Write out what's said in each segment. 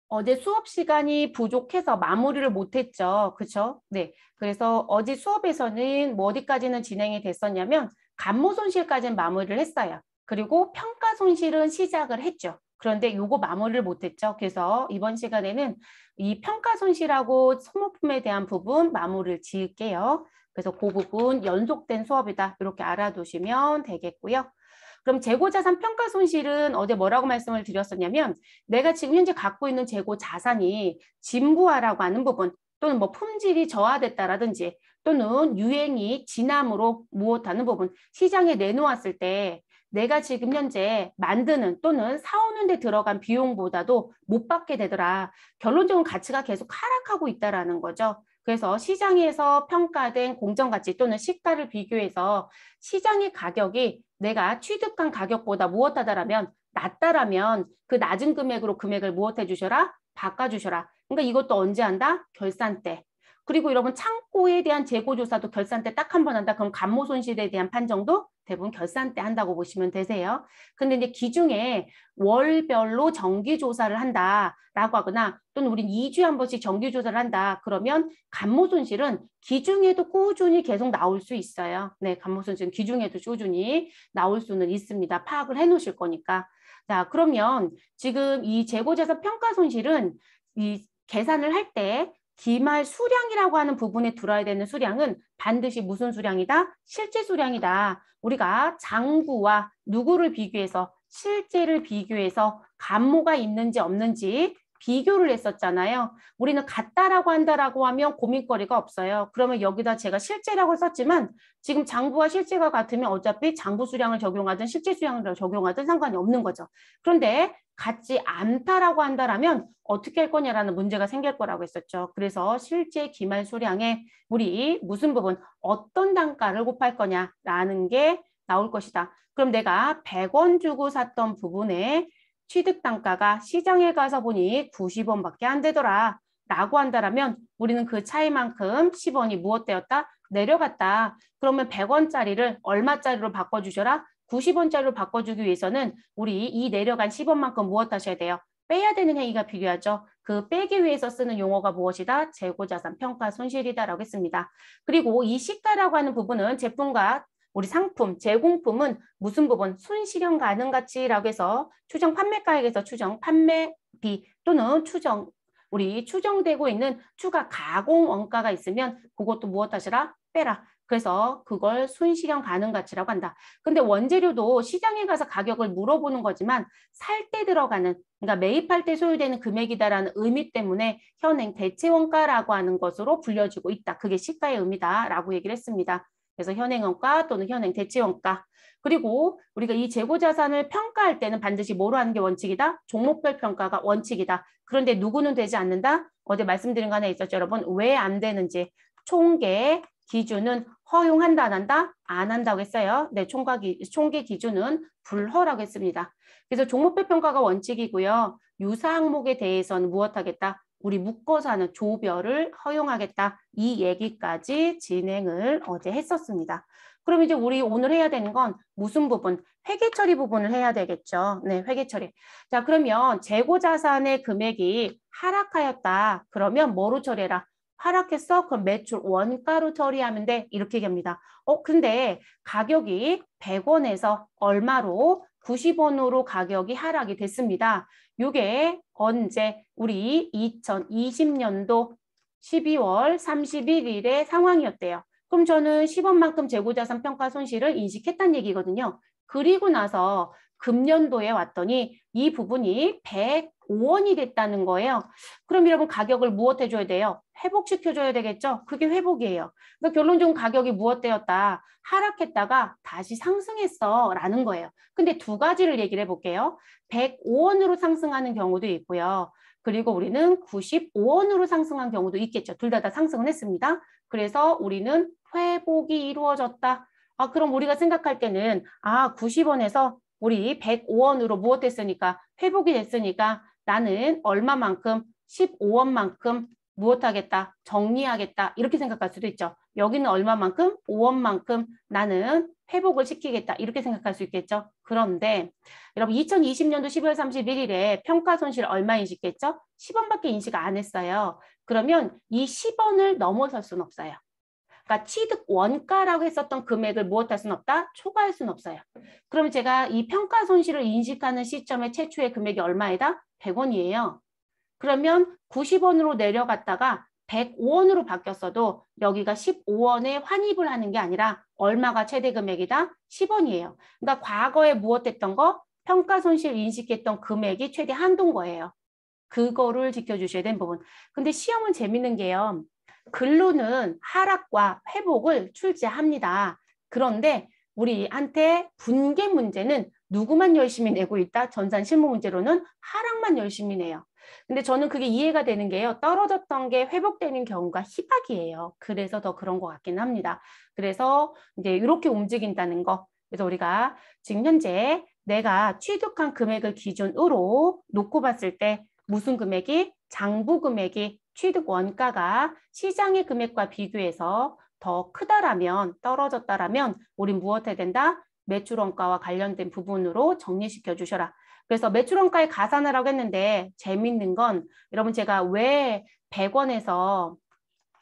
어제 수업 시간이 부족해서 마무리를 못했죠. 그렇죠? 네. 그래서 어제 수업에서는 뭐 어디까지는 진행이 됐었냐면 간모 손실까지는 마무리를 했어요. 그리고 평가 손실은 시작을 했죠. 그런데 요거 마무리를 못했죠. 그래서 이번 시간에는 이 평가 손실하고 소모품에 대한 부분 마무리를 지을게요. 그래서 그 부분 연속된 수업이다. 이렇게 알아두시면 되겠고요. 그럼 재고자산 평가 손실은 어제 뭐라고 말씀을 드렸었냐면 내가 지금 현재 갖고 있는 재고 자산이 진부하라고 하는 부분 또는 뭐 품질이 저하됐다라든지 또는 유행이 진함으로 무엇하는 부분 시장에 내놓았을 때 내가 지금 현재 만드는 또는 사오는 데 들어간 비용보다도 못 받게 되더라. 결론적으로 가치가 계속 하락하고 있다라는 거죠. 그래서 시장에서 평가된 공정가치 또는 시가를 비교해서 시장의 가격이 내가 취득한 가격보다 무엇하다라면 낮다라면 그 낮은 금액으로 금액을 무엇해 주셔라? 바꿔주셔라. 그러니까 이것도 언제 한다? 결산 때. 그리고 여러분 창고에 대한 재고조사도 결산 때 딱 한 번 한다. 그럼 감모 손실에 대한 판정도 대부분 결산 때 한다고 보시면 되세요. 근데 이제 기중에 월별로 정기조사를 한다라고 하거나 또는 우린 2주에 한 번씩 정기조사를 한다. 그러면 감모 손실은 기중에도 꾸준히 계속 나올 수 있어요. 네, 감모 손실은 기중에도 꾸준히 나올 수는 있습니다. 파악을 해 놓으실 거니까. 자, 그러면 지금 이 재고자산 평가 손실은 이 계산을 할 때 기말 수량이라고 하는 부분에 들어야 되는 수량은 반드시 무슨 수량이다? 실제 수량이다. 우리가 장부와 누구를 비교해서 실제를 비교해서 감모가 있는지 없는지 비교를 했었잖아요. 우리는 같다라고 한다라고 하면 고민거리가 없어요. 그러면 여기다 제가 실제라고 썼지만 지금 장부와 실제가 같으면 어차피 장부 수량을 적용하든 실제 수량을 적용하든 상관이 없는 거죠. 그런데 같지 않다라고 한다라면 어떻게 할 거냐라는 문제가 생길 거라고 했었죠. 그래서 실제 기말 수량에 우리 무슨 부분, 어떤 단가를 곱할 거냐라는 게 나올 것이다. 그럼 내가 100원 주고 샀던 부분에 취득 단가가 시장에 가서 보니 90원밖에 안 되더라. 라고 한다라면 우리는 그 차이만큼 10원이 무엇되었다? 내려갔다. 그러면 100원짜리를 얼마짜리로 바꿔주셔라? 90원짜리로 바꿔주기 위해서는 우리 이 내려간 10원만큼 무엇 하셔야 돼요? 빼야 되는 행위가 필요하죠. 그 빼기 위해서 쓰는 용어가 무엇이다? 재고자산 평가 손실이다라고 했습니다. 그리고 이 시가라고 하는 부분은 제품과 우리 상품, 제공품은 무슨 부분? 순실현 가능 가치라고 해서 추정 판매가액에서 추정 판매비 또는 우리 추정되고 있는 추가 가공 원가가 있으면 그것도 무엇 하시라? 빼라. 그래서 그걸 순실현 가능 가치라고 한다. 근데 원재료도 시장에 가서 가격을 물어보는 거지만 살 때 들어가는, 그러니까 매입할 때 소요되는 금액이다라는 의미 때문에 현행 대체 원가라고 하는 것으로 불려지고 있다. 그게 시가의 의미다라고 얘기를 했습니다. 그래서 현행 원가 또는 현행 대체 원가. 그리고 우리가 이 재고 자산을 평가할 때는 반드시 뭐로 하는 게 원칙이다? 종목별 평가가 원칙이다. 그런데 누구는 되지 않는다? 어제 말씀드린 거 하나 있었죠, 여러분. 왜 안 되는지. 총계 기준은 허용한다, 안 한다? 안 한다고 했어요. 네, 총계 기준은 불허라고 했습니다. 그래서 종목별 평가가 원칙이고요. 유사 항목에 대해서는 무엇하겠다? 우리 묶어서 하는 조별을 허용하겠다. 이 얘기까지 진행을 어제 했었습니다. 그럼 이제 우리 오늘 해야 되는 건 무슨 부분? 회계 처리 부분을 해야 되겠죠. 네, 회계 처리. 자, 그러면 재고 자산의 금액이 하락하였다. 그러면 뭐로 처리해라? 하락했어? 그럼 매출 원가로 처리하면 돼. 이렇게 얘기합니다. 근데 가격이 100원에서 얼마로? 90원으로 가격이 하락이 됐습니다. 이게 언제? 우리 2020년도 12월 31일의 상황이었대요. 그럼 저는 10원만큼 재고자산 평가 손실을 인식했다는 얘기거든요. 그리고 나서 금년도에 왔더니 이 부분이 105원이 됐다는 거예요. 그럼 여러분 가격을 무엇 해줘야 돼요? 회복시켜줘야 되겠죠? 그게 회복이에요. 그러니까 결론적으로 가격이 무엇 되었다? 하락했다가 다시 상승했어 라는 거예요. 근데 두 가지를 얘기를 해볼게요. 105원으로 상승하는 경우도 있고요. 그리고 우리는 95원으로 상승한 경우도 있겠죠. 둘 다 상승은 했습니다. 그래서 우리는 회복이 이루어졌다. 그럼 우리가 생각할 때는 90원에서 우리 105원으로 무엇 됐으니까 회복이 됐으니까 나는 얼마만큼 15원만큼 무엇하겠다? 정리하겠다. 이렇게 생각할 수도 있죠. 여기는 얼마만큼? 5원만큼 나는 회복을 시키겠다. 이렇게 생각할 수 있겠죠. 그런데 여러분 2020년도 12월 31일에 평가 손실 얼마 인식했죠? 10원밖에 인식 안 했어요. 그러면 이 10원을 넘어설 수는 없어요. 그러니까 취득 원가라고 했었던 금액을 무엇할 수는 없다? 초과할 수는 없어요. 그러면 제가 이 평가 손실을 인식하는 시점에 최초의 금액이 얼마이다? 100원이에요. 그러면 90원으로 내려갔다가 105원으로 바뀌었어도 여기가 15원에 환입을 하는 게 아니라 얼마가 최대 금액이다? 10원이에요. 그러니까 과거에 무엇했던 거? 평가 손실 인식했던 금액이 최대 한도인 거예요. 그거를 지켜주셔야 되는 부분. 근데 시험은 재밌는 게요. 근로는 하락과 회복을 출제합니다. 그런데 우리한테 분계 문제는 누구만 열심히 내고 있다? 전산 실무 문제로는 하락만 열심히 내요. 근데 저는 그게 이해가 되는 게요. 떨어졌던 게 회복되는 경우가 희박이에요. 그래서 더 그런 것 같긴 합니다. 그래서 이제 이렇게 움직인다는 거. 그래서 우리가 지금 현재 내가 취득한 금액을 기준으로 놓고 봤을 때 무슨 금액이? 장부 금액이 취득 원가가 시장의 금액과 비교해서 더 크다라면 떨어졌다라면 우린 무엇 해야 된다? 매출 원가와 관련된 부분으로 정리시켜 주셔라. 그래서 매출 원가에 가산하라고 했는데 재밌는 건 여러분 제가 왜 100원에서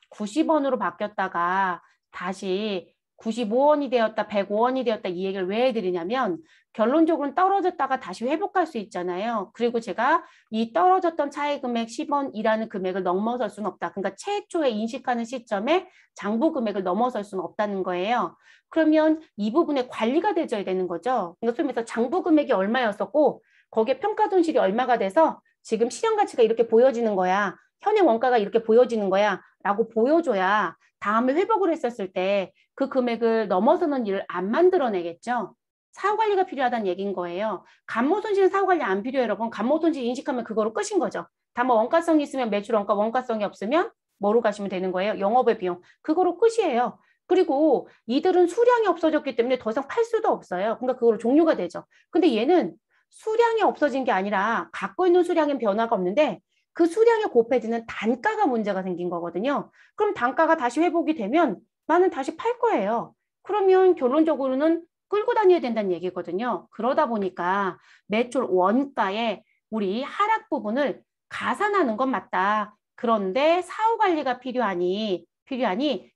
90원으로 바뀌었다가 다시 95원이 되었다, 105원이 되었다 이 얘기를 왜 해드리냐면 결론적으로는 떨어졌다가 다시 회복할 수 있잖아요. 그리고 제가 이 떨어졌던 차액 금액 10원이라는 금액을 넘어설 수는 없다. 그러니까 최초에 인식하는 시점에 장부 금액을 넘어설 수는 없다는 거예요. 그러면 이 부분에 관리가 되어야 되는 거죠. 그러니까 소위 말해서 장부 금액이 얼마였었고 거기에 평가 손실이 얼마가 돼서 지금 실현 가치가 이렇게 보여지는 거야. 현행 원가가 이렇게 보여지는 거야. 라고 보여줘야 다음에 회복을 했었을 때 그 금액을 넘어서는 일을 안 만들어내겠죠. 사후관리가 필요하다는 얘기인 거예요. 감모손실은 사후관리 안 필요해요, 여러분. 감모손실 인식하면 그거로 끝인 거죠. 다만 원가성이 있으면 매출 원가, 원가성이 없으면 뭐로 가시면 되는 거예요? 영업의 비용. 그거로 끝이에요. 그리고 이들은 수량이 없어졌기 때문에 더 이상 팔 수도 없어요. 그러니까 그거로 종료가 되죠. 근데 얘는 수량이 없어진 게 아니라 갖고 있는 수량엔 변화가 없는데 그 수량에 곱해지는 단가가 문제가 생긴 거거든요. 그럼 단가가 다시 회복이 되면 나는 다시 팔 거예요. 그러면 결론적으로는 끌고 다녀야 된다는 얘기거든요. 그러다 보니까 매출 원가에 우리 하락 부분을 가산하는 건 맞다. 그런데 사후 관리가 필요하니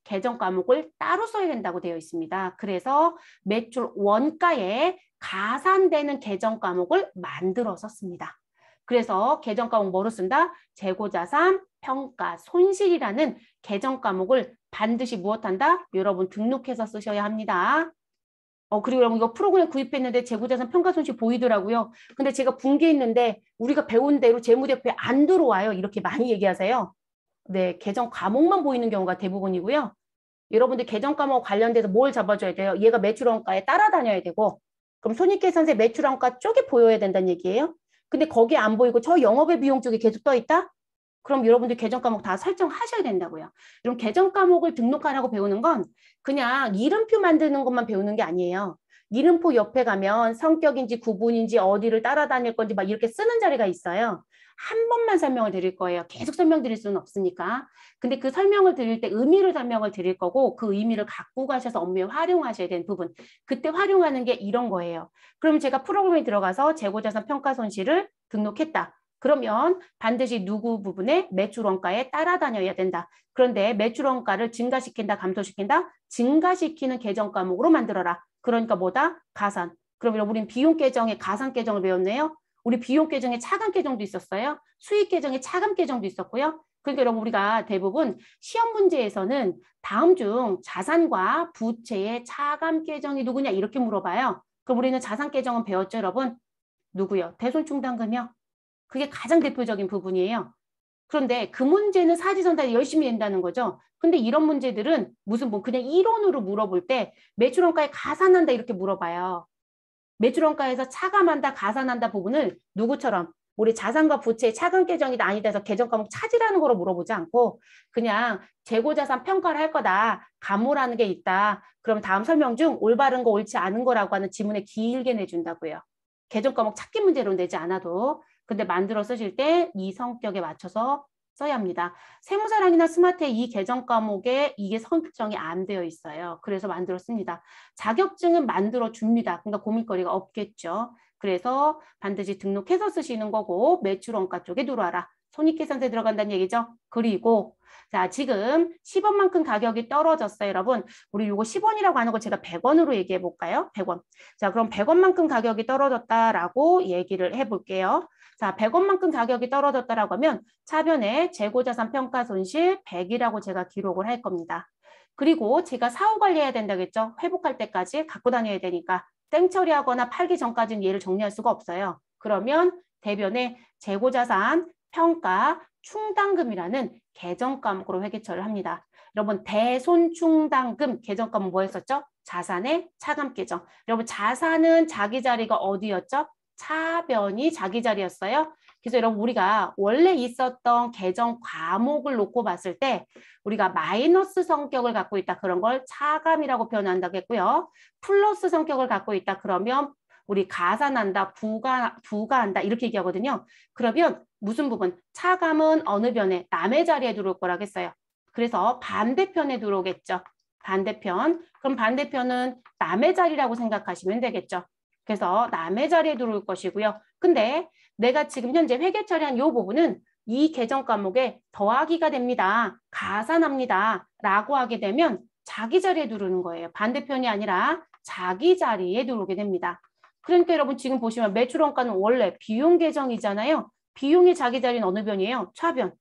계정 과목을 따로 써야 된다고 되어 있습니다. 그래서 매출 원가에 가산되는 계정 과목을 만들어서 씁니다. 그래서 계정 과목 뭐로 쓴다? 재고자산, 평가, 손실이라는 계정 과목을 반드시 무엇한다? 여러분 등록해서 쓰셔야 합니다. 그리고 여러분 이거 프로그램 구입했는데 재고자산 평가 손실 보이더라고요. 근데 제가 분기했는데 우리가 배운 대로 재무제표에 안 들어와요. 이렇게 많이 얘기하세요. 네, 계정 과목만 보이는 경우가 대부분이고요. 여러분들 계정 과목 관련돼서 뭘 잡아줘야 돼요? 얘가 매출원가에 따라다녀야 되고 그럼 손익계산세 매출원가 쪽에 보여야 된다는 얘기예요. 근데 거기 안 보이고 저 영업의 비용 쪽에 계속 떠 있다? 그럼 여러분들 계정 과목 다 설정하셔야 된다고요. 그럼 계정 과목을 등록하라고 배우는 건 그냥 이름표 만드는 것만 배우는 게 아니에요. 이름표 옆에 가면 성격인지 구분인지 어디를 따라다닐 건지 막 이렇게 쓰는 자리가 있어요. 한 번만 설명을 드릴 거예요. 계속 설명드릴 수는 없으니까. 근데 그 설명을 드릴 때 의미를 설명을 드릴 거고 그 의미를 갖고 가셔서 업무에 활용하셔야 되는 부분. 그때 활용하는 게 이런 거예요. 그럼 제가 프로그램에 들어가서 재고자산 평가 손실을 등록했다. 그러면 반드시 누구 부분에 매출 원가에 따라다녀야 된다. 그런데 매출 원가를 증가시킨다, 감소시킨다? 증가시키는 계정 과목으로 만들어라. 그러니까 뭐다? 가산. 그러면 우린 비용 계정에 가산 계정을 배웠네요. 우리 비용 계정에 차감 계정도 있었어요. 수익 계정에 차감 계정도 있었고요. 그러니까 여러분 우리가 대부분 시험 문제에서는 다음 중 자산과 부채의 차감 계정이 누구냐 이렇게 물어봐요. 그럼 우리는 자산 계정은 배웠죠, 여러분? 누구요? 대손충당금이요. 그게 가장 대표적인 부분이에요. 그런데 그 문제는 사지선다에 열심히 낸다는 거죠. 근데 이런 문제들은 무슨 뭐 그냥 이론으로 물어볼 때 매출원가에 가산한다 이렇게 물어봐요. 매출원가에서 차감한다, 가산한다 부분을 누구처럼 우리 자산과 부채의 차감 계정이다 아니다 해서 계정 과목 찾으라는 거로 물어보지 않고 그냥 재고자산 평가를 할 거다. 감모라는 게 있다. 그럼 다음 설명 중 올바른 거 옳지 않은 거라고 하는 지문에 길게 내준다고요. 계정 과목 찾기 문제로 내지 않아도. 근데 만들어 쓰실 때 이 성격에 맞춰서 써야 합니다. 세무사랑이나 스마트의 이 계정 과목에 이게 설정이 안 되어 있어요. 그래서 만들었습니다. 자격증은 만들어 줍니다. 그러니까 고민거리가 없겠죠. 그래서 반드시 등록해서 쓰시는 거고 매출 원가 쪽에 들어와라. 손익계산서에 들어간다는 얘기죠. 그리고 자, 지금 10원만큼 가격이 떨어졌어요, 여러분. 우리 요거 10원이라고 하는 거 제가 100원으로 얘기해 볼까요? 100원. 자, 그럼 100원만큼 가격이 떨어졌다라고 얘기를 해 볼게요. 자, 100원만큼 가격이 떨어졌다라고 하면 차변에 재고자산 평가 손실 100이라고 제가 기록을 할 겁니다. 그리고 제가 사후 관리해야 된다겠죠? 회복할 때까지 갖고 다녀야 되니까 땡처리하거나 팔기 전까지는 얘를 정리할 수가 없어요. 그러면 대변에 재고자산 평가 충당금이라는 계정 과목으로 회계처리를 합니다. 여러분 대손충당금 계정 과목 뭐 했었죠? 자산의 차감 계정. 여러분 자산은 자기 자리가 어디였죠? 차변이 자기 자리였어요. 그래서 여러분 우리가 원래 있었던 계정 과목을 놓고 봤을 때 우리가 마이너스 성격을 갖고 있다. 그런 걸 차감이라고 표현한다고 했고요. 플러스 성격을 갖고 있다. 그러면 우리 가산한다, 부가한다 이렇게 얘기하거든요. 그러면 무슨 부분? 차감은 어느 변에? 남의 자리에 들어올 거라겠어요. 그래서 반대편에 들어오겠죠. 반대편. 그럼 반대편은 남의 자리라고 생각하시면 되겠죠. 그래서 남의 자리에 들어올 것이고요. 근데 내가 지금 현재 회계 처리한 이 부분은 이 계정 과목에 더하기가 됩니다. 가산합니다. 라고 하게 되면 자기 자리에 들어오는 거예요. 반대편이 아니라 자기 자리에 들어오게 됩니다. 그러니까 여러분 지금 보시면 매출원가는 원래 비용 계정이잖아요. 비용이 자기 자리는 어느 변이에요? 차변.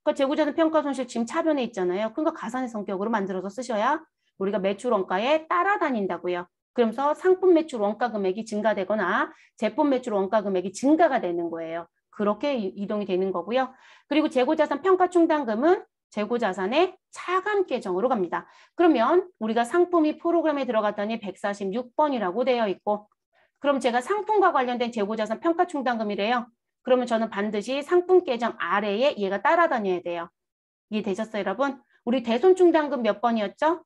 그러니까 재고자산 평가손실 지금 차변에 있잖아요. 그러니까 가산의 성격으로 만들어서 쓰셔야 우리가 매출원가에 따라다닌다고요. 그러면서 상품 매출 원가 금액이 증가되거나 제품 매출 원가 금액이 증가가 되는 거예요. 그렇게 이동이 되는 거고요. 그리고 재고자산 평가 충당금은 재고자산의 차감 계정으로 갑니다. 그러면 우리가 상품이 프로그램에 들어갔더니 146번이라고 되어 있고 그럼 제가 상품과 관련된 재고자산 평가 충당금이래요. 그러면 저는 반드시 상품 계정 아래에 얘가 따라다녀야 돼요. 이해되셨어요, 여러분? 우리 대손충당금 몇 번이었죠?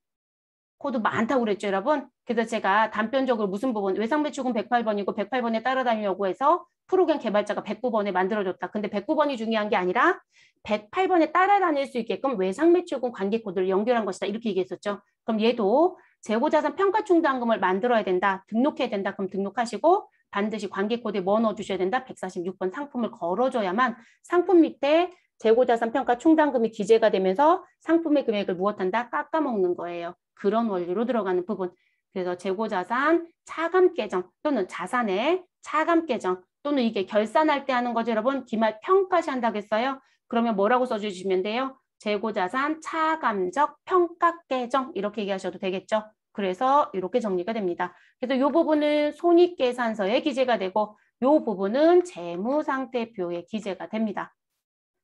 코드 많다고 그랬죠, 여러분? 그래서 제가 단편적으로 무슨 부분, 외상매출금 108번이고 108번에 따라다니려고 해서 프로그램 개발자가 109번에 만들어줬다. 근데 109번이 중요한 게 아니라 108번에 따라다닐 수 있게끔 외상매출금 관계 코드를 연결한 것이다. 이렇게 얘기했었죠. 그럼 얘도 재고자산 평가충당금을 만들어야 된다. 등록해야 된다. 그럼 등록하시고 반드시 관계 코드에 뭐 넣어주셔야 된다. 146번 상품을 걸어줘야만 상품 밑에 재고자산 평가 충당금이 기재가 되면서 상품의 금액을 무엇한다? 깎아먹는 거예요. 그런 원리로 들어가는 부분. 그래서 재고자산 차감 계정 또는 자산의 차감 계정 또는 이게 결산할 때 하는 거죠. 여러분 기말 평가시 한다고 했어요. 그러면 뭐라고 써주시면 돼요? 재고자산 차감적 평가 계정 이렇게 얘기하셔도 되겠죠. 그래서 이렇게 정리가 됩니다. 그래서 이 부분은 손익계산서에 기재가 되고 이 부분은 재무상태표에 기재가 됩니다.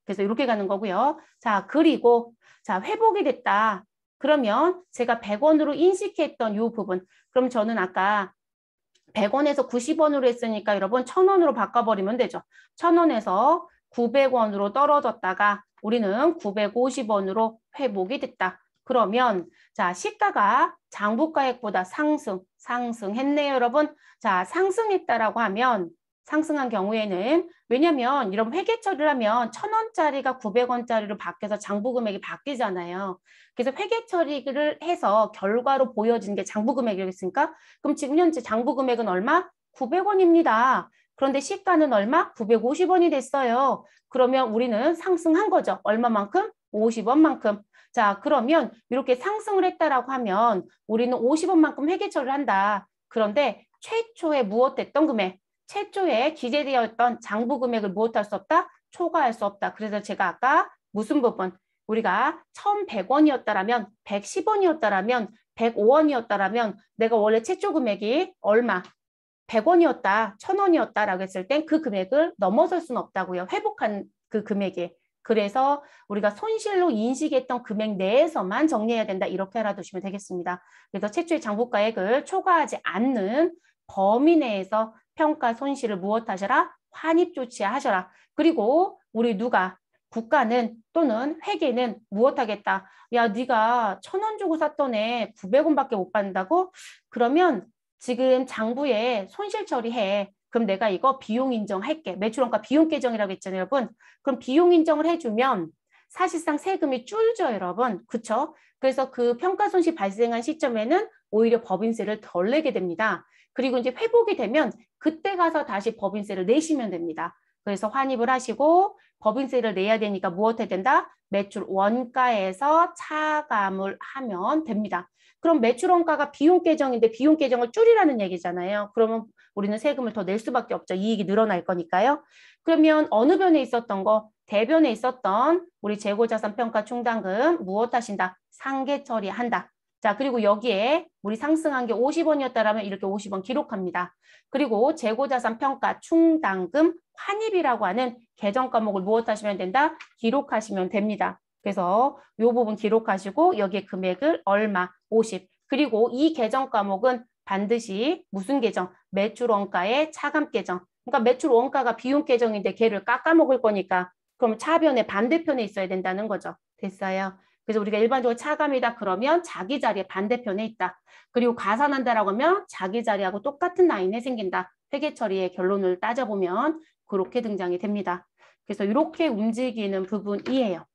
그래서 이렇게 가는 거고요. 자, 그리고 자 회복이 됐다. 그러면 제가 100원으로 인식했던 이 부분. 그럼 저는 아까 100원에서 90원으로 했으니까 여러분 1000원으로 바꿔버리면 되죠. 1000원에서 900원으로 떨어졌다가 우리는 950원으로 회복이 됐다. 그러면 자 시가가 장부가액보다 상승했네요, 여러분. 자 상승했다라고 하면 상승한 경우에는 왜냐면 이런 회계 처리를 하면 1000원짜리가 900원짜리로 바뀌어서 장부 금액이 바뀌잖아요. 그래서 회계 처리를 해서 결과로 보여진 게 장부 금액이겠습니까? 그럼 지금 현재 장부 금액은 얼마? 900원입니다. 그런데 시가는 얼마? 950원이 됐어요. 그러면 우리는 상승한 거죠. 얼마만큼? 50원만큼. 자, 그러면 이렇게 상승을 했다라고 하면 우리는 50원만큼 회계 처리를 한다. 그런데 최초에 무엇했던 금액? 최초에 기재되어 있던 장부 금액을 무엇할 수 없다? 초과할 수 없다. 그래서 제가 아까 무슨 부분? 우리가 1100원이었다라면 110원이었다라면 105원이었다라면 내가 원래 최초 금액이 얼마? 100원이었다, 1000원이었다라고 했을 땐 그 금액을 넘어설 수는 없다고요. 회복한 그 금액이. 그래서 우리가 손실로 인식했던 금액 내에서만 정리해야 된다. 이렇게 알아두시면 되겠습니다. 그래서 최초의 장부가액을 초과하지 않는 범위 내에서 평가 손실을 무엇하셔라? 환입 조치하셔라. 그리고 우리 누가? 국가는 또는 회계는 무엇하겠다? 야, 네가 1000원 주고 샀던 애 900원밖에 못 받는다고? 그러면 지금 장부에 손실 처리해. 그럼 내가 이거 비용 인정할게. 매출원가 비용 계정이라고 했잖아요, 여러분. 그럼 비용 인정을 해주면 사실상 세금이 줄죠, 여러분. 그쵸? 그래서 그 평가 손실 발생한 시점에는 오히려 법인세를 덜 내게 됩니다. 그리고 이제 회복이 되면 그때 가서 다시 법인세를 내시면 됩니다. 그래서 환입을 하시고 법인세를 내야 되니까 무엇 해야 된다? 매출 원가에서 차감을 하면 됩니다. 그럼 매출 원가가 비용 계정인데 비용 계정을 줄이라는 얘기잖아요. 그러면 우리는 세금을 더 낼 수밖에 없죠. 이익이 늘어날 거니까요. 그러면 어느 변에 있었던 거? 대변에 있었던 우리 재고자산 평가 충당금 무엇 하신다? 상계 처리한다. 자, 그리고 여기에 우리 상승한 게 50원이었다라면 이렇게 50원 기록합니다. 그리고 재고자산 평가 충당금 환입이라고 하는 계정 과목을 무엇 하시면 된다? 기록하시면 됩니다. 그래서 이 부분 기록하시고 여기에 금액을 얼마? 50. 그리고 이 계정 과목은 반드시 무슨 계정? 매출 원가의 차감 계정. 그러니까 매출 원가가 비용 계정인데 걔를 깎아먹을 거니까 그럼 차변의 반대편에 있어야 된다는 거죠. 됐어요? 그래서 우리가 일반적으로 차감이다 그러면 자기 자리에 반대편에 있다. 그리고 가산한다라고 하면 자기 자리하고 똑같은 라인에 생긴다. 회계 처리의 결론을 따져보면 그렇게 등장이 됩니다. 그래서 이렇게 움직이는 부분이에요.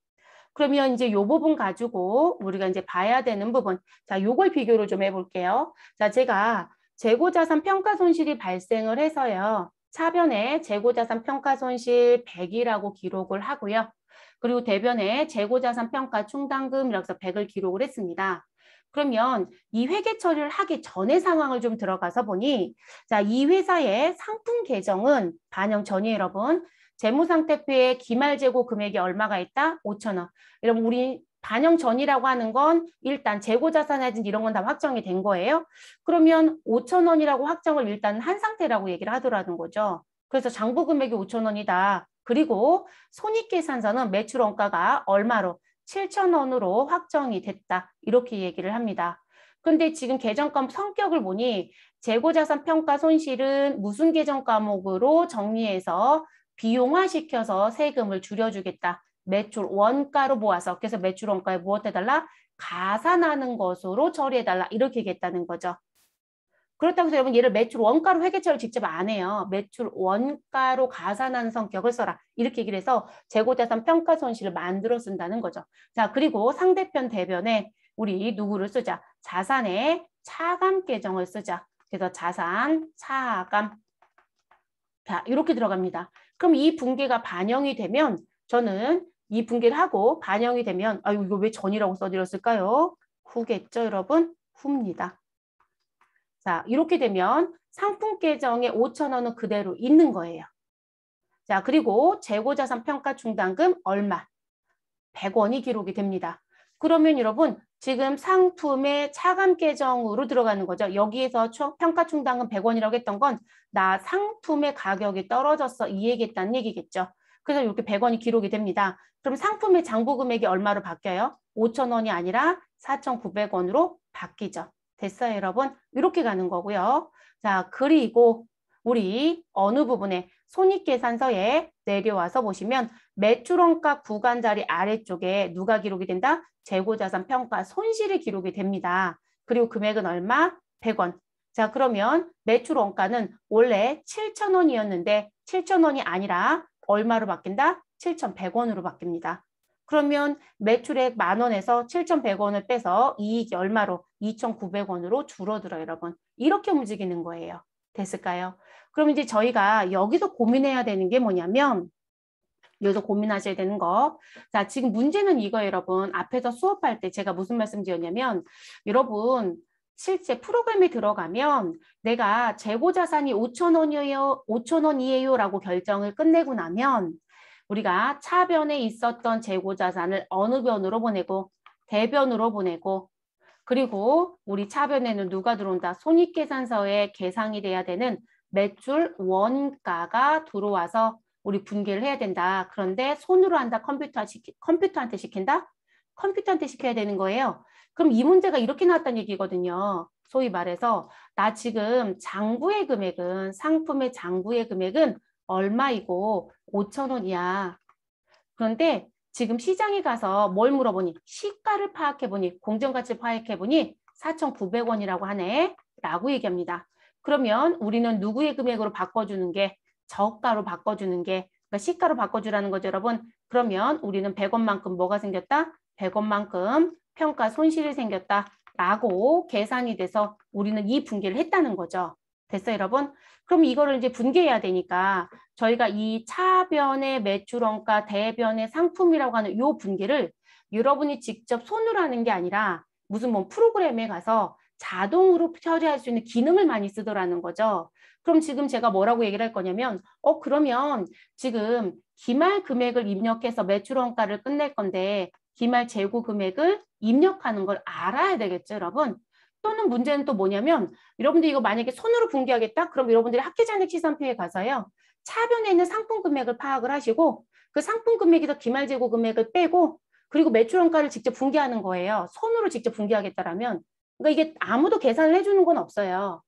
그러면 이제 이 부분 가지고 우리가 이제 봐야 되는 부분. 자, 요걸 비교를 좀 해볼게요. 자, 제가 재고자산 평가 손실이 발생을 해서요. 차변에 재고자산 평가 손실 100이라고 기록을 하고요. 그리고 대변에 재고자산 평가 충당금이라고 해서 100을 기록을 했습니다. 그러면 이 회계 처리를 하기 전의 상황을 좀 들어가서 보니 자, 이 회사의 상품 계정은 반영 전이에요, 여러분. 재무상태표에 기말재고 금액이 얼마가 있다? 5,000원. 여러분 우리 반영 전이라고 하는 건 일단 재고자산이라든지 이런 건 다 확정이 된 거예요. 그러면 5,000원이라고 확정을 일단 한 상태라고 얘기를 하더라는 거죠. 그래서 장부 금액이 5,000원이다. 그리고 손익계산서는 매출 원가가 얼마로? 7,000원으로 확정이 됐다. 이렇게 얘기를 합니다. 근데 지금 계정 과목 성격을 보니 재고자산 평가 손실은 무슨 계정 과목으로 정리해서 비용화시켜서 세금을 줄여주겠다. 매출 원가로 모아서 그래서 매출 원가에 무엇 해달라? 가산하는 것으로 처리해달라. 이렇게 얘기했다는 거죠. 그렇다고 해서 여러분 얘를 매출 원가로 회계처리를 직접 안 해요. 매출 원가로 가산하는 성격을 써라. 이렇게 얘기를 해서 재고자산 평가 손실을 만들어 쓴다는 거죠. 자, 그리고 상대편 대변에 우리 누구를 쓰자? 자산의 차감 계정을 쓰자. 그래서 자산, 차감. 자, 이렇게 들어갑니다. 그럼 이 분계가 반영이 되면 저는 이 분계를 하고 반영이 되면 아유 이거 왜 전이라고 써드렸을까요? 후겠죠, 여러분? 후입니다. 자, 이렇게 되면 상품 계정에 5,000원은 그대로 있는 거예요. 자, 그리고 재고자산 평가 충당금 얼마? 100원이 기록이 됩니다. 그러면 여러분 지금 상품의 차감 계정으로 들어가는 거죠. 여기에서 평가 충당금 100원이라고 했던 건 나 상품의 가격이 떨어졌어 이 얘기했다는 얘기겠죠. 그래서 이렇게 100원이 기록이 됩니다. 그럼 상품의 장부 금액이 얼마로 바뀌어요? 5,000원이 아니라 4,900원으로 바뀌죠. 됐어요, 여러분? 이렇게 가는 거고요. 자, 그리고 우리 어느 부분에 손익계산서에 내려와서 보시면 매출원가 구간 자리 아래쪽에 누가 기록이 된다? 재고자산 평가 손실이 기록이 됩니다. 그리고 금액은 얼마? 100원. 자, 그러면 매출원가는 원래 7,000원이었는데 7,000원이 아니라 얼마로 바뀐다? 7,100원으로 바뀝니다. 그러면 매출액 10,000원에서 7,100원을 빼서 이익이 얼마로? 2,900원으로 줄어들어요, 여러분. 이렇게 움직이는 거예요. 됐을까요? 그럼 이제 저희가 여기서 고민해야 되는 게 뭐냐면 여기서 고민하셔야 되는 거. 자, 지금 문제는 이거예요, 여러분. 앞에서 수업할 때 제가 무슨 말씀 드렸냐면 여러분 실제 프로그램에 들어가면 내가 재고자산이 5,000원이에요, 5,000원이에요 라고 결정을 끝내고 나면 우리가 차변에 있었던 재고자산을 어느 변으로 보내고 대변으로 보내고 그리고 우리 차변에는 누가 들어온다? 손익계산서에 계상이 돼야 되는 매출 원가가 들어와서 우리 분계를 해야 된다. 그런데 손으로 한다? 컴퓨터한테 시킨다? 컴퓨터한테 시켜야 되는 거예요. 그럼 이 문제가 이렇게 나왔다는 얘기거든요. 소위 말해서 나 지금 장부의 금액은 상품의 장부의 금액은 얼마이고 5,000원이야. 그런데 지금 시장에 가서 뭘 물어보니 시가를 파악해보니 공정가치 파악해보니 4,900원이라고 하네 라고 얘기합니다. 그러면 우리는 누구의 금액으로 바꿔주는 게 저가로 바꿔주는 게 그러니까 시가로 바꿔주라는 거죠, 여러분. 그러면 우리는 100원만큼 뭐가 생겼다? 100원만큼 평가 손실이 생겼다라고 계산이 돼서 우리는 이 분기를 했다는 거죠. 됐어요, 여러분? 그럼 이거를 이제 분개해야 되니까 저희가 이 차변의 매출원가, 대변의 상품이라고 하는 이 분개를 여러분이 직접 손으로 하는 게 아니라 무슨 뭐 프로그램에 가서 자동으로 처리할 수 있는 기능을 많이 쓰더라는 거죠. 그럼 지금 제가 뭐라고 얘기를 할 거냐면 그러면 지금 기말 금액을 입력해서 매출원가를 끝낼 건데 기말 재고 금액을 입력하는 걸 알아야 되겠죠, 여러분? 또는 문제는 또 뭐냐면 여러분들 이거 만약에 손으로 분기하겠다? 그럼 여러분들이 학계잔액 시산표에 가서요. 차변에 있는 상품 금액을 파악을 하시고 그 상품 금액에서 기말 재고 금액을 빼고 그리고 매출원가를 직접 분기하는 거예요. 손으로 직접 분기하겠다라면. 그러니까 이게 아무도 계산을 해주는 건 없어요.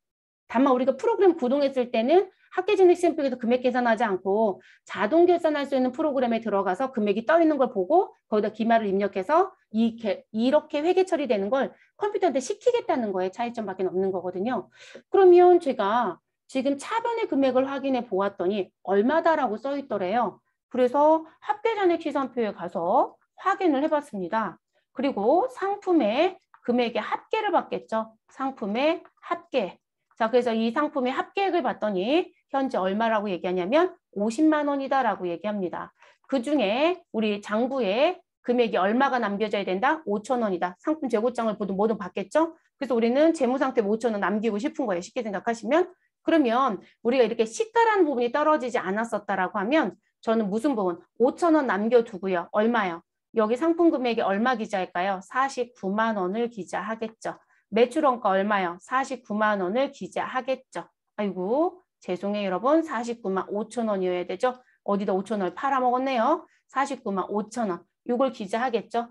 다만 우리가 프로그램 구동했을 때는 학계진액 시험표에서 금액 계산하지 않고 자동 계산할 수 있는 프로그램에 들어가서 금액이 떠 있는 걸 보고 거기다 기말을 입력해서 이렇게 회계 처리되는 걸 컴퓨터한테 시키겠다는 거에 차이점밖에 없는 거거든요. 그러면 제가 지금 차변의 금액을 확인해 보았더니 얼마다라고 써 있더래요. 그래서 학계잔액 시산표에 가서 확인을 해봤습니다. 그리고 상품의 금액의 합계를 받겠죠. 상품의 합계. 자, 그래서 이 상품의 합계액을 봤더니 현재 얼마라고 얘기하냐면 50만 원이다라고 얘기합니다. 그중에 우리 장부에 금액이 얼마가 남겨져야 된다? 5천 원이다. 상품 재고장을 보든 뭐든 받겠죠? 그래서 우리는 재무상태 5천 원 남기고 싶은 거예요. 쉽게 생각하시면. 그러면 우리가 이렇게 시가라는 부분이 떨어지지 않았었다라고 하면 저는 무슨 부분? 5천 원 남겨두고요. 얼마요? 여기 상품 금액이 얼마 기재할까요? 49만 원을 기재하겠죠. 매출원가 얼마요? 49만 원을 기재하겠죠. 아이고 죄송해요 여러분. 49만 5천 원이어야 되죠. 어디다 5천 원을 팔아먹었네요. 49만 5천 원. 이걸 기재하겠죠.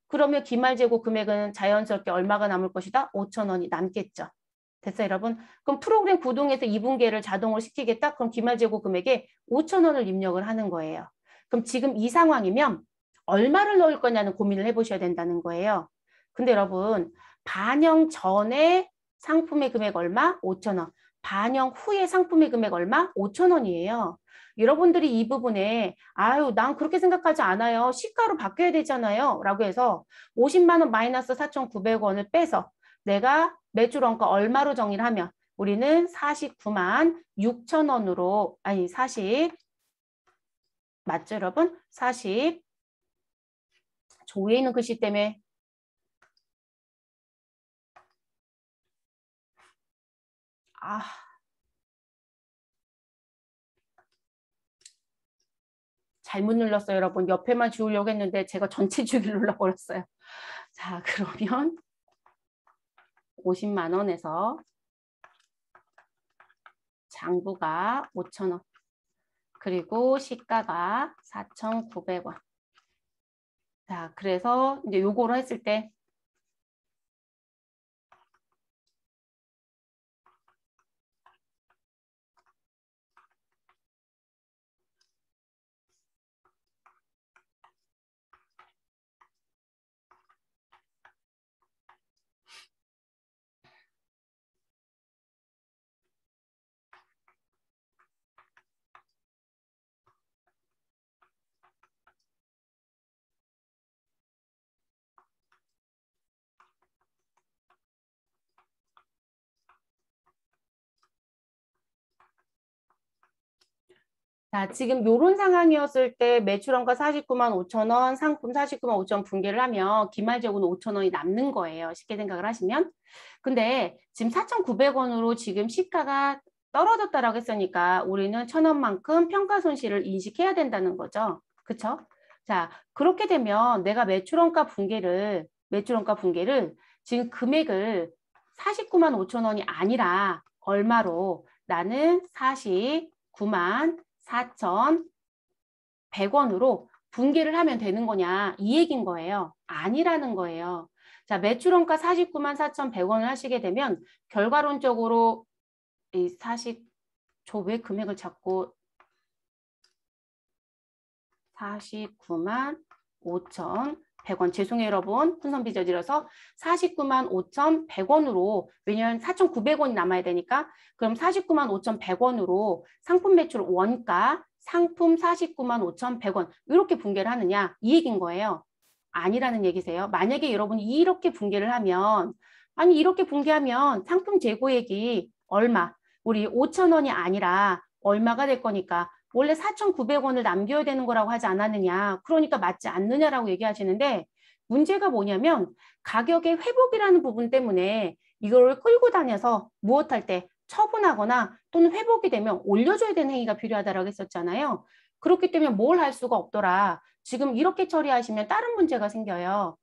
그러면 기말재고 금액은 자연스럽게 얼마가 남을 것이다? 5천 원이 남겠죠. 됐어요 여러분? 그럼 프로그램 구동해서 2분기를 자동으로 시키겠다? 그럼 기말재고 금액에 5천 원을 입력을 하는 거예요. 그럼 지금 이 상황이면 얼마를 넣을 거냐는 고민을 해보셔야 된다는 거예요. 근데 여러분 반영 전에 상품의 금액 얼마? 5천 원. 반영 후에 상품의 금액 얼마? 5천 원이에요. 여러분들이 이 부분에 아유 난 그렇게 생각하지 않아요. 시가로 바뀌어야 되잖아요. 라고 해서 50만 원 마이너스 4,900원을 빼서 내가 매출원가 얼마로 정의를 하면 우리는 49만 6천 원으로 아니 40 맞죠 여러분? 40 조에 있는 글씨 때문에 잘못 눌렀어요, 여러분. 옆에만 지우려고 했는데 제가 전체 지우기를 눌러버렸어요. 자, 그러면 50만 원에서 장부가 5천 원. 그리고 시가가 4,900원. 자, 그래서 이제 요거로 했을 때 자, 지금 요런 상황이었을 때 매출원가 49만 5천 원, 상품 49만 5천 원 분개를 하면 기말재고는 5천 원이 남는 거예요. 쉽게 생각을 하시면. 근데 지금 4,900원으로 지금 시가가 떨어졌다라고 했으니까 우리는 1,000원만큼 평가 손실을 인식해야 된다는 거죠. 그쵸? 자, 그렇게 되면 내가 매출원가 분개를 지금 금액을 49만 5천 원이 아니라 얼마로 나는 49만 4,100원으로 분개를 하면 되는 거냐 이 얘기인 거예요. 아니라는 거예요. 자, 매출원가 49만 4,100원을 하시게 되면 결과론적으로 이 저 왜 금액을 자꾸 49만 5,100원 죄송해요 여러분. 혼선비 저질러서 49만 5,100원으로 왜냐하면 4,900원이 남아야 되니까 그럼 49만 5,100원으로 상품 매출 원가 상품 49만 5,100원 이렇게 분개를 하느냐 이 얘기인 거예요. 아니라는 얘기세요. 만약에 여러분이 이렇게 분개를 하면 아니 이렇게 분개하면 상품 재고액이 얼마? 우리 5,000원이 아니라 얼마가 될 거니까 원래 4,900원을 남겨야 되는 거라고 하지 않았느냐. 그러니까 맞지 않느냐라고 얘기하시는데 문제가 뭐냐면 가격의 회복이라는 부분 때문에 이걸 끌고 다녀서 무엇할 때 처분하거나 또는 회복이 되면 올려줘야 되는 행위가 필요하다라고 했었잖아요. 그렇기 때문에 뭘 할 수가 없더라. 지금 이렇게 처리하시면 다른 문제가 생겨요.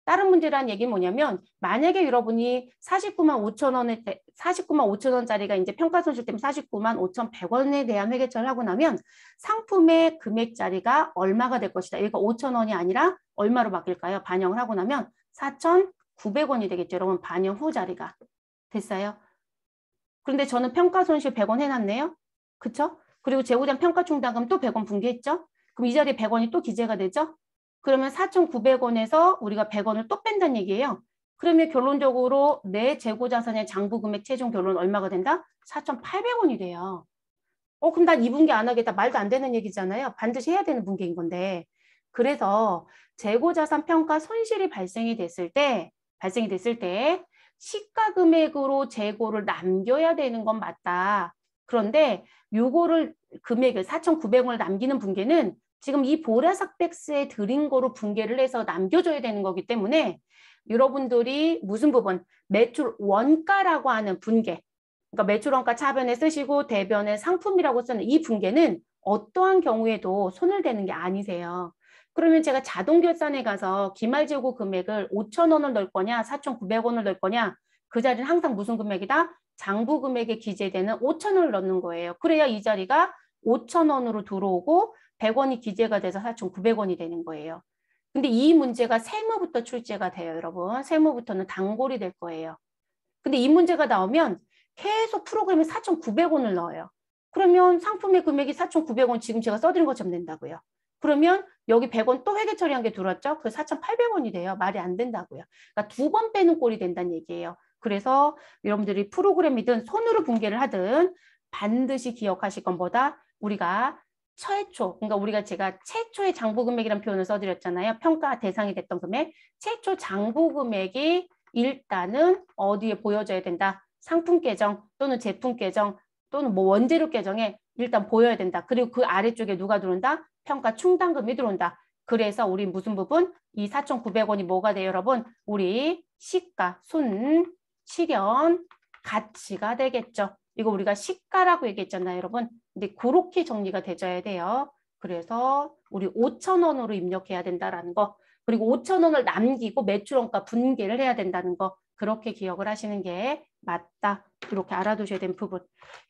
다른 문제란 얘기는 뭐냐면 만약에 여러분이 49만 5천 원에 49만 5천 원짜리가 이제 평가손실 때문에 49만 5,100원에 대한 회계처리를 하고 나면 상품의 금액짜리가 얼마가 될 것이다. 이거 5천 원이 아니라 얼마로 바뀔까요? 반영을 하고 나면 4,900원이 되겠죠. 여러분 반영 후 자리가 됐어요. 그런데 저는 평가손실 100원 해놨네요. 그쵸? 그리고 재고된 평가충당금 또 100원 분개했죠? 그럼 이 자리에 100원이 또 기재가 되죠? 그러면 4,900원에서 우리가 100원을 또 뺀다는 얘기예요. 그러면 결론적으로 내 재고자산의 장부금액 최종 결론은 얼마가 된다? 4,800원이 돼요. 그럼 난 이 분개 안 하겠다. 말도 안 되는 얘기잖아요. 반드시 해야 되는 분개인 건데. 그래서 재고자산 평가 손실이 발생이 됐을 때 시가 금액으로 재고를 남겨야 되는 건 맞다. 그런데 요거를 금액을 4,900원을 남기는 분개는 지금 이 보라색 백스에 들인 거로 분개를 해서 남겨줘야 되는 거기 때문에 여러분들이 무슨 부분? 매출 원가라고 하는 분개. 그러니까 매출 원가 차변에 쓰시고 대변에 상품이라고 쓰는 이 분개는 어떠한 경우에도 손을 대는 게 아니세요. 그러면 제가 자동 결산에 가서 기말 재고 금액을 5,000원을 넣을 거냐 4,900원을 넣을 거냐 그 자리는 항상 무슨 금액이다? 장부 금액에 기재되는 5,000원을 넣는 거예요. 그래야 이 자리가 5,000원으로 들어오고 100원이 기재가 돼서 4,900원이 되는 거예요. 근데 이 문제가 세무부터 출제가 돼요, 여러분. 세무부터는 단골이 될 거예요. 근데 이 문제가 나오면 계속 프로그램에 4,900원을 넣어요. 그러면 상품의 금액이 4,900원 지금 제가 써드린 것처럼 된다고요. 그러면 여기 100원 또 회계 처리한 게 들어왔죠? 그 4,800원이 돼요. 말이 안 된다고요. 그러니까 두 번 빼는 꼴이 된다는 얘기예요. 그래서 여러분들이 프로그램이든 손으로 분개를 하든 반드시 기억하실 건 뭐다? 우리가 그러니까 우리가 제가 최초의 장부 금액이라는 표현을 써드렸잖아요. 평가 대상이 됐던 금액. 최초 장부 금액이 일단은 어디에 보여져야 된다? 상품 계정 또는 제품 계정 또는 뭐 원재료 계정에 일단 보여야 된다. 그리고 그 아래쪽에 누가 들어온다? 평가 충당금이 들어온다. 그래서 우리 무슨 부분? 이 4,900원이 뭐가 돼요, 여러분? 우리 시가, 실현, 가치가 되겠죠. 이거 우리가 시가라고 얘기했잖아요, 여러분. 근데 그렇게 정리가 되져야 돼요. 그래서 우리 5,000원으로 입력해야 된다라는 거. 그리고 5,000원을 남기고 매출원가 분개를 해야 된다는 거. 그렇게 기억을 하시는 게 맞다. 이렇게 알아두셔야 되는 부분.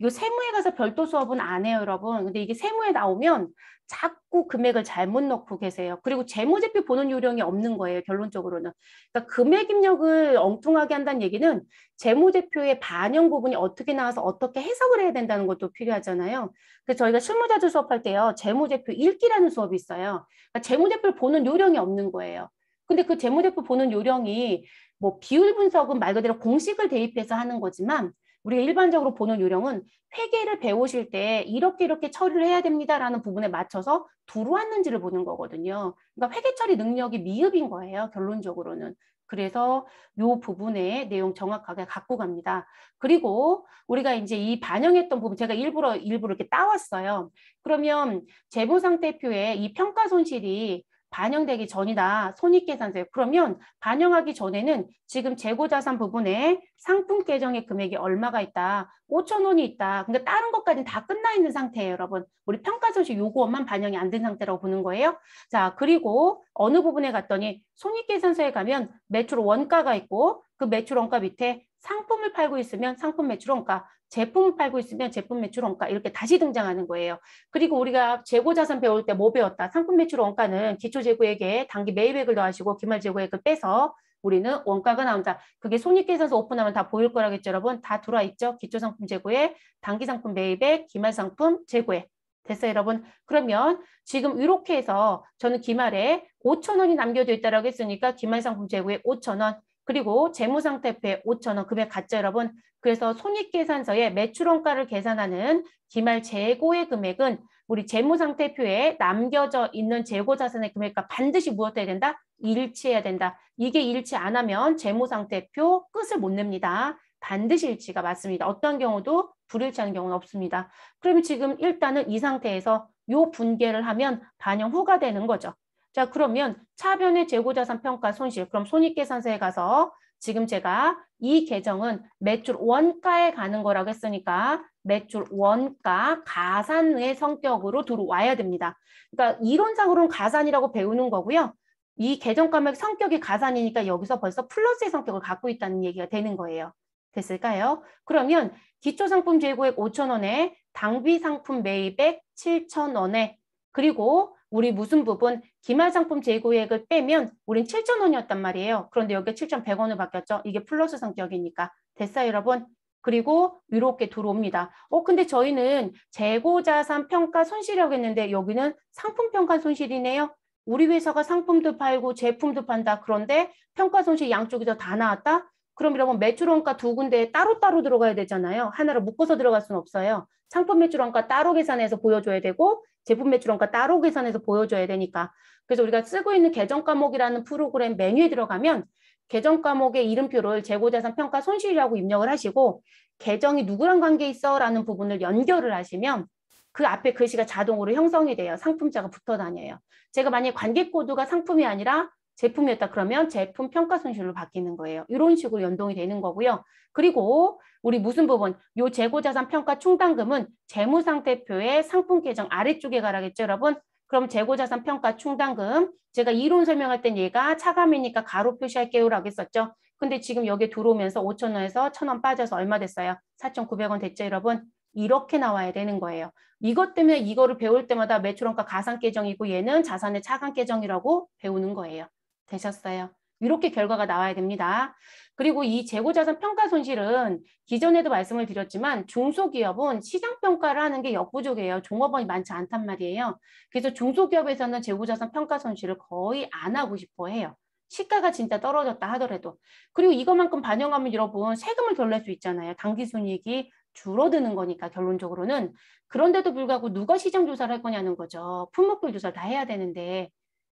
이거 세무에 가서 별도 수업은 안 해요, 여러분. 근데 이게 세무에 나오면 자꾸 금액을 잘못 넣고 계세요. 그리고 재무제표 보는 요령이 없는 거예요, 결론적으로는. 그러니까 금액 입력을 엉뚱하게 한다는 얘기는 재무제표의 반영 부분이 어떻게 나와서 어떻게 해석을 해야 된다는 것도 필요하잖아요. 그래서 저희가 실무자주 수업할 때요, 재무제표 읽기라는 수업이 있어요. 그러니까 재무제표를 보는 요령이 없는 거예요. 근데 그 재무제표 보는 요령이 뭐 비율 분석은 말 그대로 공식을 대입해서 하는 거지만 우리가 일반적으로 보는 요령은 회계를 배우실 때 이렇게 처리를 해야 됩니다라는 부분에 맞춰서 들어왔는지를 보는 거거든요. 그러니까 회계 처리 능력이 미흡인 거예요, 결론적으로는. 그래서 요 부분에 내용 정확하게 갖고 갑니다. 그리고 우리가 이제 이 반영했던 부분 제가 일부러 이렇게 따왔어요. 그러면 재무상태표에 이 평가 손실이 반영되기 전이다. 손익계산서에. 그러면 반영하기 전에는 지금 재고자산 부분에 상품 계정의 금액이 얼마가 있다. 5,000원이 있다. 근데 다른 것까지는 다 끝나 있는 상태예요, 여러분. 우리 평가손실 요구원만 반영이 안 된 상태라고 보는 거예요. 자, 그리고 어느 부분에 갔더니 손익계산서에 가면 매출 원가가 있고 그 매출 원가 밑에 상품을 팔고 있으면 상품 매출 원가, 제품을 팔고 있으면 제품 매출 원가 이렇게 다시 등장하는 거예요. 그리고 우리가 재고자산 배울 때 뭐 배웠다? 상품 매출 원가는 기초재고액에 단기 매입액을 더하시고 기말재고액을 빼서 우리는 원가가 나온다. 그게 손익계산서 오픈하면 다 보일 거라겠죠, 여러분? 다 들어와 있죠? 기초상품 재고액, 단기상품 매입액, 기말상품 재고액. 됐어요, 여러분? 그러면 지금 이렇게 해서 저는 기말에 5,000원이 남겨져 있다라고 했으니까 기말상품 재고액 5,000원, 그리고 재무상태표에 5,000원 금액 같죠, 여러분? 그래서 손익계산서에 매출원가를 계산하는 기말 재고의 금액은 우리 재무상태표에 남겨져 있는 재고자산의 금액과 반드시 무엇해야 된다? 일치해야 된다. 이게 일치 안 하면 재무상태표 끝을 못 냅니다. 반드시 일치가 맞습니다. 어떤 경우도 불일치하는 경우는 없습니다. 그러면 지금 일단은 이 상태에서 요 분계를 하면 반영 후가 되는 거죠. 자, 그러면 차변의 재고자산 평가 손실. 그럼 손익계산서에 가서 지금 제가 이 계정은 매출 원가에 가는 거라고 했으니까 매출 원가 가산의 성격으로 들어와야 됩니다. 그러니까 이론상으로는 가산이라고 배우는 거고요. 이 계정가액 성격이 가산이니까 여기서 벌써 플러스의 성격을 갖고 있다는 얘기가 되는 거예요. 됐을까요? 그러면 기초상품 재고액 5,000원에 당비상품 매입액 7,000원에 그리고 우리 무슨 부분 기말상품 재고액을 빼면 우린 7,000원이었단 말이에요. 그런데 여기가 7,100원을 바뀌었죠. 이게 플러스 성격이니까. 됐어요, 여러분? 그리고 이렇게 들어옵니다. 근데 저희는 재고자산 평가 손실이라고 했는데 여기는 상품평가 손실이네요. 우리 회사가 상품도 팔고 제품도 판다. 그런데 평가 손실 양쪽에서 다 나왔다? 그럼 여러분 매출원가 두 군데에 따로따로 들어가야 되잖아요. 하나로 묶어서 들어갈 수는 없어요. 상품 매출원가 따로 계산해서 보여줘야 되고 제품 매출원가 따로 계산해서 보여줘야 되니까. 그래서 우리가 쓰고 있는 계정 과목이라는 프로그램 메뉴에 들어가면 계정 과목의 이름표를 재고자산 평가 손실이라고 입력을 하시고 계정이 누구랑 관계 있어? 라는 부분을 연결을 하시면 그 앞에 글씨가 자동으로 형성이 돼요. 상품자가 붙어 다녀요. 제가 만약에 관계 코드가 상품이 아니라 제품이었다 그러면 제품 평가 손실로 바뀌는 거예요. 이런 식으로 연동이 되는 거고요. 그리고 우리 무슨 부분? 요 재고자산 평가 충당금은 재무상태표의 상품 계정 아래쪽에 가라겠죠, 여러분? 그럼 재고자산 평가 충당금 제가 이론 설명할 땐 얘가 차감이니까 가로 표시할게요라고 했었죠. 근데 지금 여기 들어오면서 5,000원에서 1,000원 빠져서 얼마 됐어요? 4,900원 됐죠, 여러분? 이렇게 나와야 되는 거예요. 이것 때문에 이거를 배울 때마다 매출원가 가산 계정이고 얘는 자산의 차감 계정이라고 배우는 거예요. 되셨어요? 이렇게 결과가 나와야 됩니다. 그리고 이 재고자산 평가 손실은 기존에도 말씀을 드렸지만 중소기업은 시장평가를 하는 게 역부족이에요. 종업원이 많지 않단 말이에요. 그래서 중소기업에서는 재고자산 평가 손실을 거의 안 하고 싶어 해요. 시가가 진짜 떨어졌다 하더라도. 그리고 이것만큼 반영하면 여러분 세금을 덜 낼 수 있잖아요. 당기순이익이 줄어드는 거니까 결론적으로는. 그런데도 불구하고 누가 시장조사를 할 거냐는 거죠. 품목별 조사를 다 해야 되는데.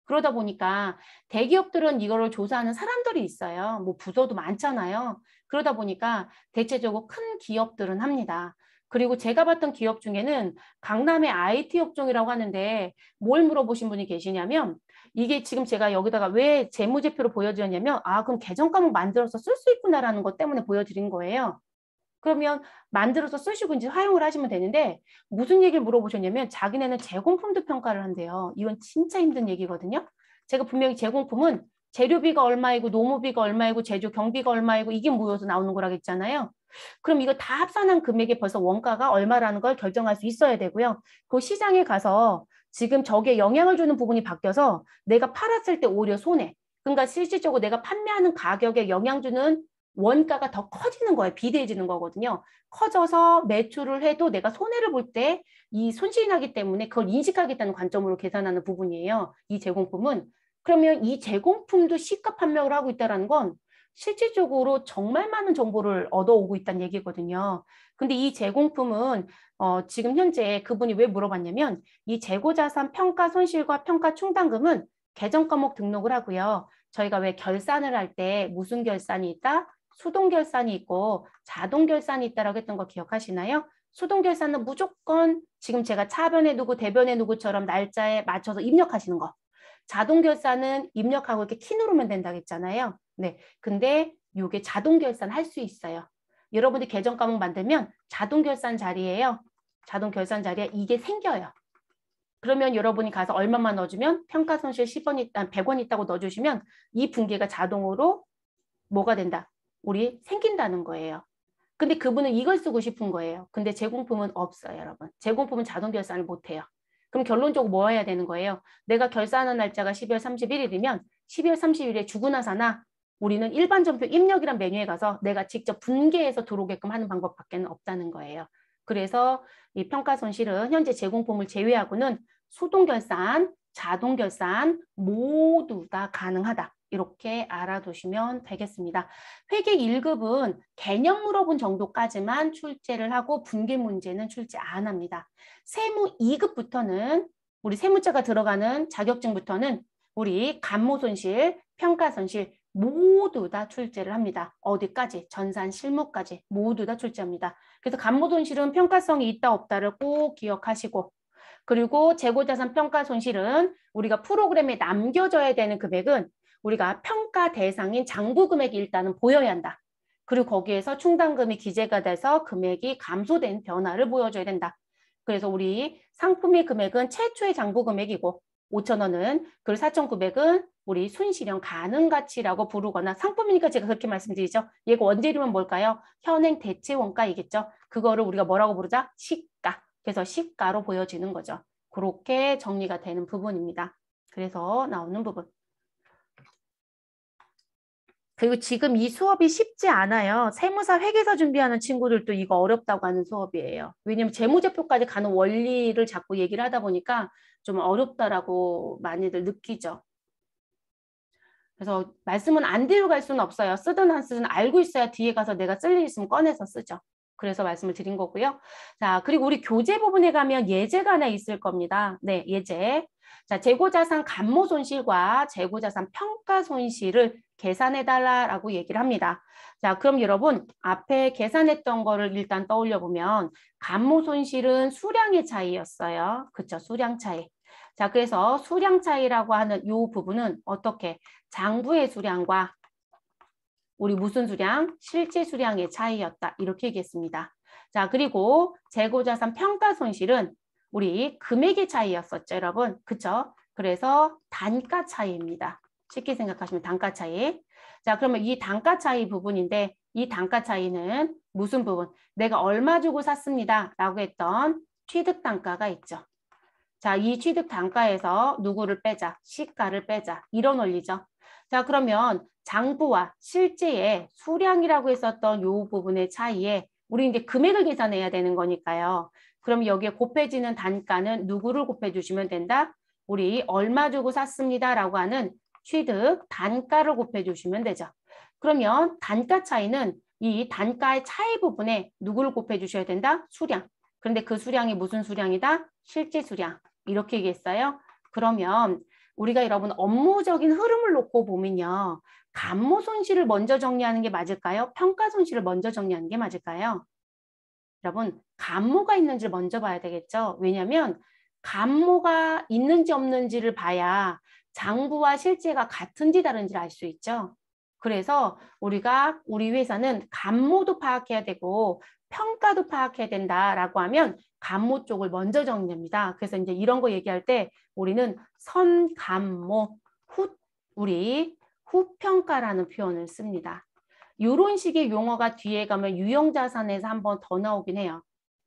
그러다 보니까 대기업들은 이거를 조사하는 사람들이 있어요. 뭐 부서도 많잖아요. 그러다 보니까 대체적으로 큰 기업들은 합니다. 그리고 제가 봤던 기업 중에는 강남의 IT 업종이라고 하는데 뭘 물어보신 분이 계시냐면 이게 지금 제가 여기다가 왜 재무제표로 보여드렸냐면 그럼 계정 과목 만들어서 쓸 수 있구나라는 것 때문에 보여드린 거예요. 그러면 만들어서 쓰시고 이제 활용을 하시면 되는데 무슨 얘기를 물어보셨냐면 자기네는 제공품도 평가를 한대요. 이건 진짜 힘든 얘기거든요. 제가 분명히 제공품은 재료비가 얼마이고 노무비가 얼마이고 제조 경비가 얼마이고 이게 모여서 나오는 거라고 했잖아요. 그럼 이거 다 합산한 금액이 벌써 원가가 얼마라는 걸 결정할 수 있어야 되고요. 그 시장에 가서 지금 저게 영향을 주는 부분이 바뀌어서 내가 팔았을 때 오히려 손해. 그러니까 실질적으로 내가 판매하는 가격에 영향 주는 원가가 더 커지는 거예요. 비대해지는 거거든요. 커져서 매출을 해도 내가 손해를 볼 때 이 손실이 나기 때문에 그걸 인식하겠다는 관점으로 계산하는 부분이에요. 이 제공품은. 그러면 이 제공품도 시가 판매를 하고 있다는 건 실질적으로 정말 많은 정보를 얻어오고 있다는 얘기거든요. 근데 이 제공품은 지금 현재 그분이 왜 물어봤냐면 이 재고자산 평가 손실과 평가 충당금은 계정 과목 등록을 하고요. 저희가 왜 결산을 할 때 무슨 결산이 있다? 수동 결산이 있고 자동 결산이 있다라고 했던 거 기억하시나요? 수동 결산은 무조건 지금 제가 차변에 누구 대변에 누구처럼 날짜에 맞춰서 입력하시는 거. 자동 결산은 입력하고 이렇게 키 누르면 된다고 했잖아요. 네. 근데 이게 자동 결산 할 수 있어요. 여러분들 계정 과목 만들면 자동 결산 자리에요. 자동 결산 자리에 이게 생겨요. 그러면 여러분이 가서 얼마만 넣어주면 평가 손실 10원 있다, 100원 있다고 넣어주시면 이 분계가 자동으로 뭐가 된다? 우리 생긴다는 거예요. 근데 그분은 이걸 쓰고 싶은 거예요. 근데 제공품은 없어요, 여러분. 제공품은 자동 결산을 못 해요. 그럼 결론적으로 뭐 해야 되는 거예요? 내가 결산하는 날짜가 12월 31일이면 12월 30일에 주고 나서나 우리는 일반 전표 입력이란 메뉴에 가서 내가 직접 분계해서 들어오게끔 하는 방법밖에 없다는 거예요. 그래서 이 평가 손실은 현재 제공품을 제외하고는 수동 결산, 자동 결산 모두 다 가능하다. 이렇게 알아두시면 되겠습니다. 회계 1급은 개념 물어본 정도까지만 출제를 하고 분기 문제는 출제 안 합니다. 세무 2급부터는 우리 세무자가 들어가는 자격증부터는 우리 감모손실, 평가손실 모두 다 출제를 합니다. 어디까지? 전산 실무까지 모두 다 출제합니다. 그래서 감모손실은 평가성이 있다 없다를 꼭 기억하시고 그리고 재고자산 평가손실은 우리가 프로그램에 남겨져야 되는 금액은 우리가 평가 대상인 장부 금액이 일단은 보여야 한다. 그리고 거기에서 충당금이 기재가 돼서 금액이 감소된 변화를 보여줘야 된다. 그래서 우리 상품의 금액은 최초의 장부 금액이고 5,000원은 그리고 4,900은 우리 순실현 가능가치라고 부르거나 상품이니까 제가 그렇게 말씀드리죠. 얘가 원재료면 뭘까요? 현행 대체 원가이겠죠. 그거를 우리가 뭐라고 부르자? 시가. 그래서 시가로 보여지는 거죠. 그렇게 정리가 되는 부분입니다. 그래서 나오는 부분. 그리고 지금 이 수업이 쉽지 않아요. 세무사 회계사 준비하는 친구들도 이거 어렵다고 하는 수업이에요. 왜냐면 재무제표까지 가는 원리를 자꾸 얘기를 하다 보니까 좀 어렵다라고 많이들 느끼죠. 그래서 말씀은 안 드리고 갈 수는 없어요. 쓰든 안 쓰든 알고 있어야 뒤에 가서 내가 쓸 일 있으면 꺼내서 쓰죠. 그래서 말씀을 드린 거고요. 자, 그리고 우리 교재 부분에 가면 예제가 하나 있을 겁니다. 네, 예제. 자, 재고자산 감모손실과 재고자산 평가손실을 계산해달라고 얘기를 합니다. 자, 그럼 여러분 앞에 계산했던 거를 일단 떠올려 보면 감모손실은 수량의 차이였어요. 그쵸? 수량 차이. 자, 그래서 수량 차이라고 하는 이 부분은 어떻게? 장부의 수량과 우리 무슨 수량? 실제 수량의 차이였다. 이렇게 얘기했습니다. 자, 그리고 재고자산 평가손실은 우리 금액의 차이였었죠, 여러분. 그쵸? 그래서 단가 차이입니다. 쉽게 생각하시면 단가 차이. 자, 그러면 이 단가 차이 부분인데 이 단가 차이는 무슨 부분? 내가 얼마 주고 샀습니다. 라고 했던 취득 단가가 있죠. 자, 이 취득 단가에서 누구를 빼자? 시가를 빼자. 이런 원리죠. 자, 그러면 장부와 실제의 수량이라고 했었던 이 부분의 차이에 우리 이제 금액을 계산해야 되는 거니까요. 그럼 여기에 곱해지는 단가는 누구를 곱해주시면 된다? 우리 얼마 주고 샀습니다라고 하는 취득 단가를 곱해주시면 되죠. 그러면 단가 차이는 이 단가의 차이 부분에 누구를 곱해주셔야 된다? 수량. 그런데 그 수량이 무슨 수량이다? 실제 수량. 이렇게 얘기했어요. 그러면 우리가 여러분 업무적인 흐름을 놓고 보면요. 감모 손실을 먼저 정리하는 게 맞을까요? 평가 손실을 먼저 정리하는 게 맞을까요? 여러분 감모가 있는지를 먼저 봐야 되겠죠. 왜냐하면 감모가 있는지 없는지를 봐야 장부와 실제가 같은지 다른지를 알 수 있죠. 그래서 우리 회사는 감모도 파악해야 되고 평가도 파악해야 된다라고 하면 감모 쪽을 먼저 정리합니다. 그래서 이제 이런 거 얘기할 때 우리는 선감모, 우리 후평가라는 표현을 씁니다. 이런 식의 용어가 뒤에 가면 유형자산에서 한 번 더 나오긴 해요.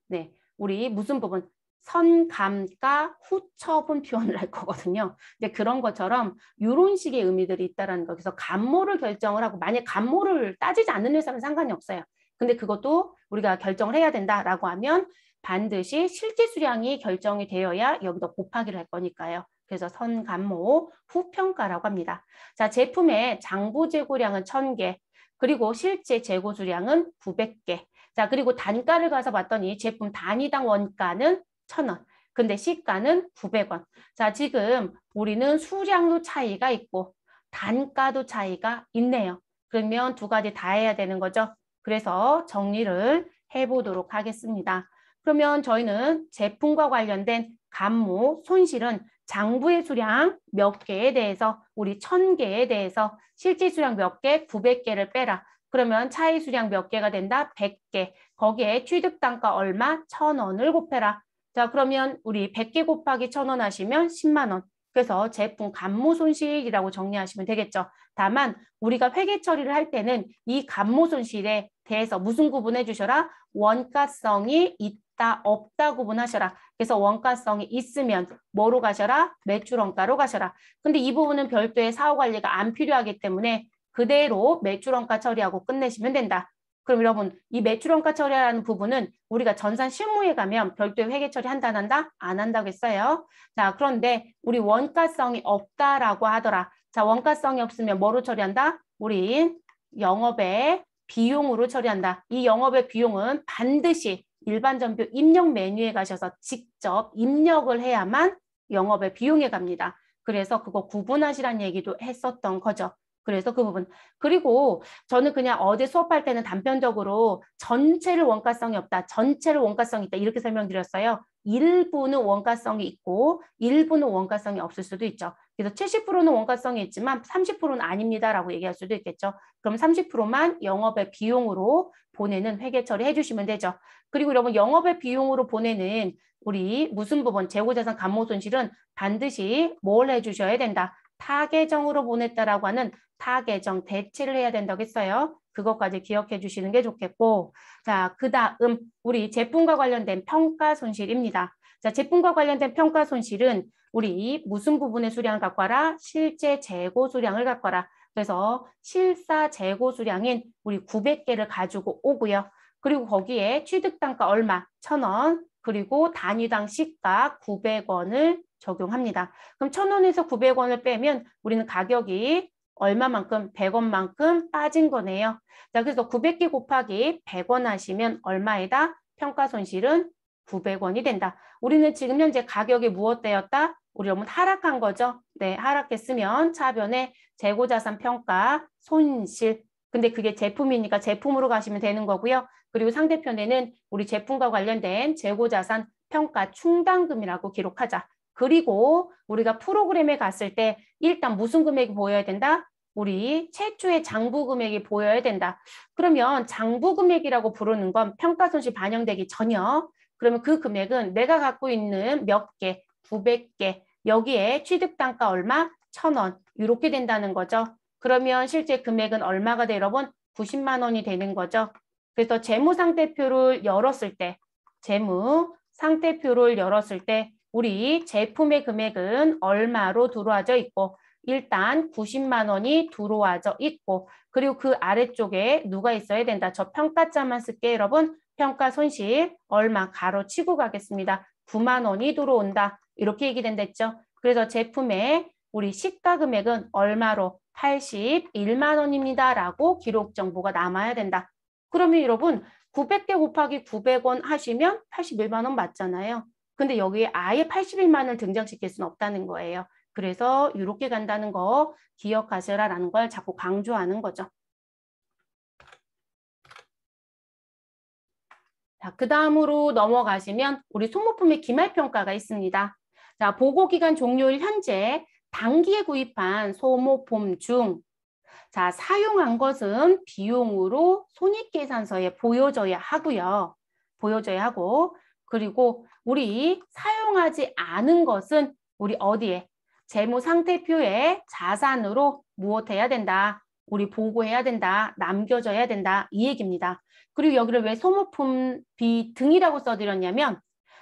네, 우리 무슨 부분? 선감가 후처분 표현을 할 거거든요. 근데 그런 것처럼 이런 식의 의미들이 있다는 거. 그래서 감모를 결정을 하고 만약 감모를 따지지 않는 회사는 상관이 없어요. 근데 그것도 우리가 결정을 해야 된다라고 하면 반드시 실제 수량이 결정이 되어야 여기다 곱하기를 할 거니까요. 그래서 선감모 후평가라고 합니다. 자, 제품의 장부 재고량은 1,000개, 그리고 실제 재고 수량은 900개. 자, 그리고 단가를 가서 봤더니 제품 단위당 원가는 1,000원. 근데 시가는 900원. 자, 지금 우리는 수량도 차이가 있고 단가도 차이가 있네요. 그러면 두 가지 다 해야 되는 거죠. 그래서 정리를 해보도록 하겠습니다. 그러면 저희는 제품과 관련된 감모, 손실은 장부의 수량 몇 개에 대해서 우리 1,000개에 대해서 실제 수량 몇 개? 900개를 빼라. 그러면 차이 수량 몇 개가 된다? 100개. 거기에 취득 단가 얼마? 1,000원을 곱해라. 자, 그러면 우리 100개 곱하기 1,000원 하시면 10만 원. 그래서 제품 감모 손실이라고 정리하시면 되겠죠. 다만 우리가 회계 처리를 할 때는 이 감모 손실에 대해서 무슨 구분해 주셔라? 원가성이 있다, 없다 구분하셔라. 그래서 원가성이 있으면 뭐로 가셔라? 매출원가로 가셔라. 근데 이 부분은 별도의 사후관리가 안 필요하기 때문에 그대로 매출원가 처리하고 끝내시면 된다. 그럼 여러분 이 매출원가 처리하는 부분은 우리가 전산 실무에 가면 별도의 회계 처리 한다 안 한다? 안 한다고 했어요. 자, 그런데 우리 원가성이 없다라고 하더라. 자, 원가성이 없으면 뭐로 처리한다? 우린 영업의 비용으로 처리한다. 이 영업의 비용은 반드시 일반 전표 입력 메뉴에 가셔서 직접 입력을 해야만 영업의 비용에 갑니다. 그래서 그거 구분하시라는 얘기도 했었던 거죠. 그래서 그 부분. 그리고 저는 그냥 어제 수업할 때는 단편적으로 전체를 원가성이 없다, 전체를 원가성이 있다 이렇게 설명드렸어요. 일부는 원가성이 있고 일부는 원가성이 없을 수도 있죠. 그래서 70%는 원가성이 있지만 30%는 아닙니다라고 얘기할 수도 있겠죠. 그럼 30%만 영업의 비용으로 보내는 회계 처리해 주시면 되죠. 그리고 여러분 영업의 비용으로 보내는 우리 무슨 부분 재고자산 감모손실은 반드시 뭘 해주셔야 된다. 타계정으로 보냈다라고 하는 타계정 대체를 해야 된다고 했어요. 그것까지 기억해 주시는 게 좋겠고, 자, 그 다음 우리 제품과 관련된 평가 손실입니다. 자, 제품과 관련된 평가 손실은 우리 무슨 부분의 수량을 갖고 와라? 실제 재고 수량을 갖고 와라. 그래서 실사 재고 수량인 우리 900개를 가지고 오고요. 그리고 거기에 취득단가 얼마? 1,000원. 그리고 단위당 시가 900원을 적용합니다. 그럼 1,000원에서 900원을 빼면 우리는 가격이 얼마만큼? 100원만큼 빠진 거네요. 자, 그래서 900개 곱하기 100원 하시면 얼마이다? 평가 손실은 900원이 된다. 우리는 지금 현재 가격이 무엇되었다? 우리 너무 하락한 거죠. 네, 하락했으면 차변에 재고자산 평가 손실. 근데 그게 제품이니까 제품으로 가시면 되는 거고요. 그리고 상대편에는 우리 제품과 관련된 재고자산 평가 충당금이라고 기록하자. 그리고 우리가 프로그램에 갔을 때 일단 무슨 금액이 보여야 된다? 우리 최초의 장부 금액이 보여야 된다. 그러면 장부 금액이라고 부르는 건 평가손실 반영되기 전이요. 그러면 그 금액은 내가 갖고 있는 몇 개, 900개, 여기에 취득단가 얼마? 1,000원. 이렇게 된다는 거죠. 그러면 실제 금액은 얼마가 돼, 여러분? 90만 원이 되는 거죠. 그래서 재무상태표를 열었을 때, 재무상태표를 열었을 때 우리 제품의 금액은 얼마로 들어와져 있고 일단 90만 원이 들어와져 있고 그리고 그 아래쪽에 누가 있어야 된다. 저 평가자만 쓸게요, 여러분. 평가 손실 얼마 가로치고 가겠습니다. 9만 원이 들어온다. 이렇게 얘기된다 했죠. 그래서 제품의 우리 시가 금액은 얼마로? 81만 원입니다. 라고 기록 정보가 남아야 된다. 그러면 여러분 900개 곱하기 900원 하시면 81만 원 맞잖아요. 근데 여기에 아예 81만 원을 등장시킬 수는 없다는 거예요. 그래서 이렇게 간다는 거 기억하시라라는 걸 자꾸 강조하는 거죠. 자, 그 다음으로 넘어가시면 우리 소모품의 기말평가가 있습니다. 자, 보고기간 종료일 현재 단기에 구입한 소모품 중 자, 사용한 것은 비용으로 손익계산서에 보여져야 하고요. 보여져야 하고 그리고 우리 사용하지 않은 것은 우리 어디에? 재무상태표에 자산으로 무엇해야 된다? 우리 보고해야 된다. 남겨져야 된다. 이 얘기입니다. 그리고 여기를 왜 소모품 B 등이라고 써드렸냐면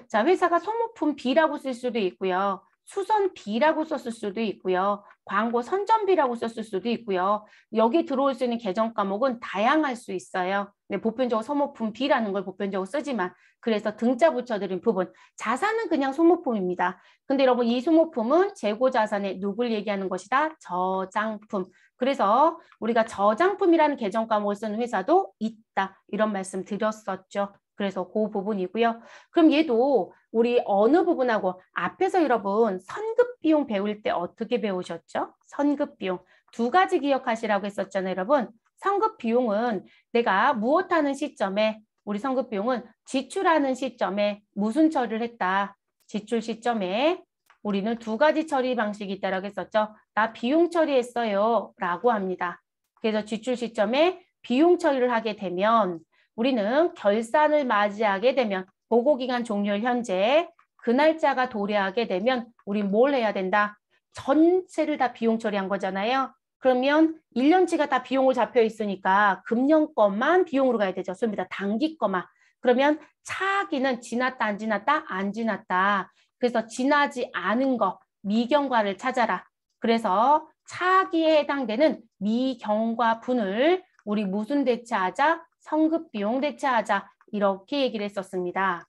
자, 회사가 소모품 B라고 쓸 수도 있고요. 수선 B라고 썼을 수도 있고요. 광고 선전비라고 썼을 수도 있고요. 여기 들어올 수 있는 계정 과목은 다양할 수 있어요. 네, 보편적으로 소모품 B라는 걸 보편적으로 쓰지만 그래서 등자 붙여드린 부분 자산은 그냥 소모품입니다. 근데 여러분 이 소모품은 재고자산에 누굴 얘기하는 것이다? 저장품. 그래서 우리가 저장품이라는 계정 과목을 쓰는 회사도 있다. 이런 말씀 드렸었죠. 그래서 그 부분이고요. 그럼 얘도 우리 어느 부분하고 앞에서 여러분 선급비용 배울 때 어떻게 배우셨죠? 선급비용. 두 가지 기억하시라고 했었잖아요, 여러분. 선급비용은 내가 무엇하는 시점에 우리 선급비용은 지출하는 시점에 무슨 처리를 했다. 지출 시점에 우리는 두 가지 처리 방식이 있다라고 했었죠. 나 비용 처리했어요 라고 합니다. 그래서 지출 시점에 비용 처리를 하게 되면 우리는 결산을 맞이하게 되면 보고기간 종료일 현재 그 날짜가 도래하게 되면 우리 뭘 해야 된다? 전체를 다 비용 처리한 거잖아요. 그러면 1년치가 다 비용으로 잡혀 있으니까 금년 것만 비용으로 가야 되죠. 소위 말해 단기 것만. 그러면 차기는 지났다 안 지났다? 안 지났다. 그래서 지나지 않은 거 미경과를 찾아라. 그래서 차기에 해당되는 미경과 분을 우리 무슨 대체하자? 성급비용 대체하자. 이렇게 얘기를 했었습니다.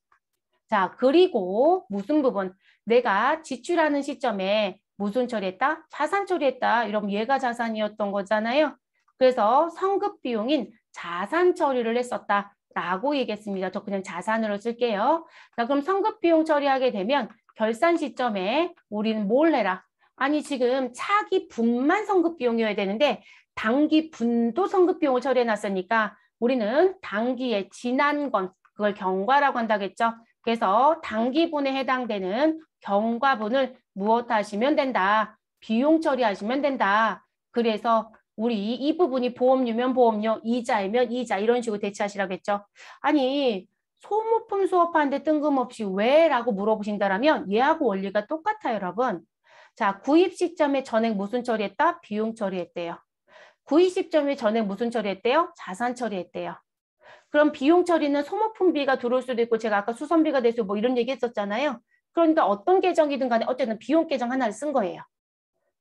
자, 그리고 무슨 부분? 내가 지출하는 시점에 무슨 처리했다? 자산 처리했다. 이러면 얘가 자산이었던 거잖아요. 그래서 성급 비용인 자산 처리를 했었다. 라고 얘기했습니다. 저 그냥 자산으로 쓸게요. 자, 그럼 성급 비용 처리하게 되면 결산 시점에 우리는 뭘 해라? 아니, 지금 차기 분만 성급 비용이어야 되는데 당기 분도 성급 비용을 처리해 놨으니까 우리는 당기에 지난 건 그걸 경과라고 한다겠죠. 그래서 당기분에 해당되는 경과분을 무엇 하시면 된다? 비용 처리하시면 된다. 그래서 우리 이 부분이 보험료면 보험료, 이자이면 이자 이런 식으로 대체하시라고 했죠. 아니 소모품 수업하는데 뜬금없이 왜? 라고 물어보신다면 얘하고 원리가 똑같아요, 여러분. 자, 구입 시점에 전액 무슨 처리했다? 비용 처리했대요. 구입 시점에 전액 무슨 처리했대요? 자산 처리했대요. 그럼 비용 처리는 소모품비가 들어올 수도 있고 제가 아까 수선비가 될 수 뭐 이런 얘기 했었잖아요. 그러니까 어떤 계정이든 간에 어쨌든 비용 계정 하나를 쓴 거예요.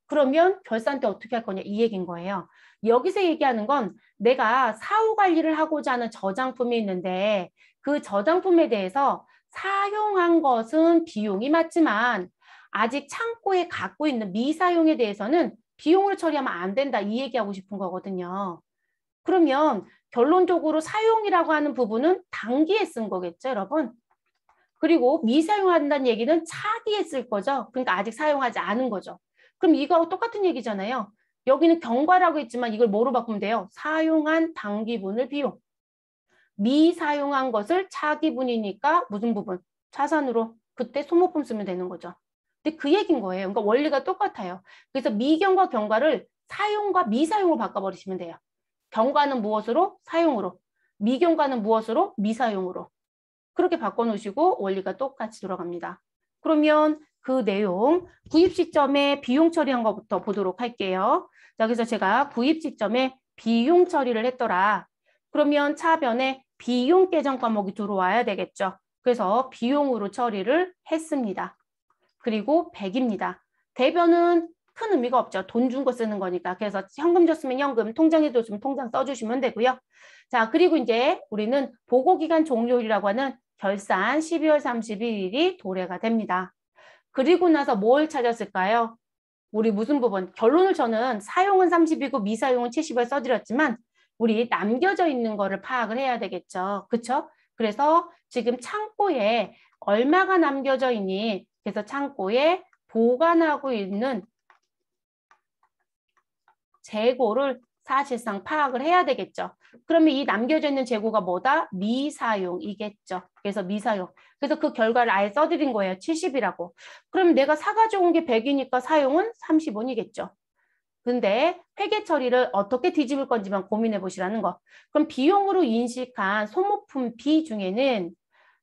그러면 결산 때 어떻게 할 거냐 이 얘기인 거예요. 여기서 얘기하는 건 내가 사후 관리를 하고자 하는 저장품이 있는데 그 저장품에 대해서 사용한 것은 비용이 맞지만 아직 창고에 갖고 있는 미사용에 대해서는 비용을 처리하면 안 된다 이 얘기하고 싶은 거거든요. 그러면 결론적으로 사용이라고 하는 부분은 단기에 쓴 거겠죠, 여러분? 그리고 미사용한다는 얘기는 차기에 쓸 거죠. 그러니까 아직 사용하지 않은 거죠. 그럼 이거하고 똑같은 얘기잖아요. 여기는 경과라고 했지만 이걸 뭐로 바꾸면 돼요? 사용한 당기분을 비용. 미사용한 것을 차기분이니까 무슨 부분? 자산으로. 그때 소모품 쓰면 되는 거죠. 근데 그 얘기인 거예요. 그러니까 원리가 똑같아요. 그래서 미경과 경과를 사용과 미사용으로 바꿔버리시면 돼요. 경과는 무엇으로? 사용으로. 미경과는 무엇으로? 미사용으로. 그렇게 바꿔놓으시고 원리가 똑같이 돌아갑니다. 그러면 그 내용 구입 시점에 비용 처리한 것부터 보도록 할게요. 자, 그래서 제가 구입 시점에 비용 처리를 했더라. 그러면 차변에 비용 계정 과목이 들어와야 되겠죠. 그래서 비용으로 처리를 했습니다. 그리고 100입니다. 대변은 큰 의미가 없죠. 돈 준 거 쓰는 거니까. 그래서 현금 줬으면 현금, 통장에 줬으면 통장 써주시면 되고요. 자, 그리고 이제 우리는 보고기간 종료일이라고 하는 결산 12월 31일이 도래가 됩니다. 그리고 나서 뭘 찾았을까요? 우리 무슨 부분? 결론을 저는 사용은 30이고 미사용은 70을 써드렸지만 우리 남겨져 있는 거를 파악을 해야 되겠죠. 그렇죠? 그래서 지금 창고에 얼마가 남겨져 있니? 그래서 창고에 보관하고 있는 재고를 사실상 파악을 해야 되겠죠. 그러면 이 남겨져 있는 재고가 뭐다? 미사용이겠죠. 그래서 미사용. 그래서 그 결과를 아예 써드린 거예요. 70이라고. 그럼 내가 사가지고 온 게 100이니까 사용은 30원이겠죠. 근데 회계 처리를 어떻게 뒤집을 건지만 고민해 보시라는 거. 그럼 비용으로 인식한 소모품 B 중에는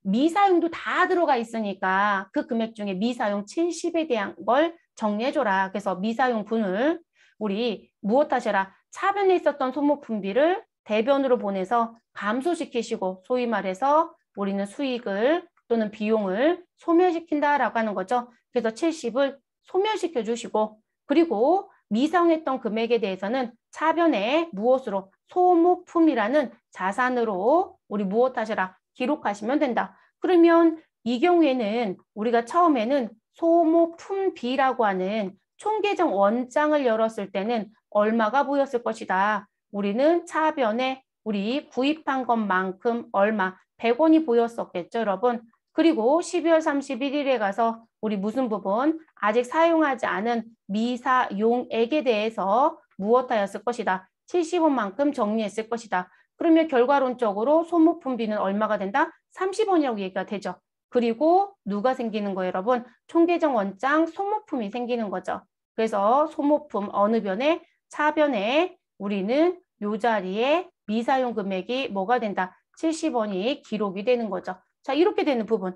미사용도 다 들어가 있으니까 그 금액 중에 미사용 70에 대한 걸 정리해줘라. 그래서 미사용 분을 우리 무엇 하셔라. 차변에 있었던 소모품비를 대변으로 보내서 감소시키시고 소위 말해서 우리는 수익을 또는 비용을 소멸시킨다라고 하는 거죠. 그래서 70을 소멸시켜 주시고 그리고 미사용했던 금액에 대해서는 차변에 무엇으로 소모품이라는 자산으로 우리 무엇 하셔라. 기록하시면 된다. 그러면 이 경우에는 우리가 처음에는 소모품비라고 하는 총계정 원장을 열었을 때는 얼마가 보였을 것이다. 우리는 차변에 우리 구입한 것만큼 얼마 100원이 보였었겠죠, 여러분. 그리고 12월 31일에 가서 우리 무슨 부분 아직 사용하지 않은 미사용액에 대해서 무엇하였을 것이다. 70원만큼 정리했을 것이다. 그러면 결과론적으로 소모품비는 얼마가 된다? 30원이라고 얘기가 되죠. 그리고 누가 생기는 거예요, 여러분? 총계정 원장 소모품이 생기는 거죠. 그래서 소모품 어느 변에? 차변에 우리는 이 자리에 미사용 금액이 뭐가 된다? 70원이 기록이 되는 거죠. 자, 이렇게 되는 부분.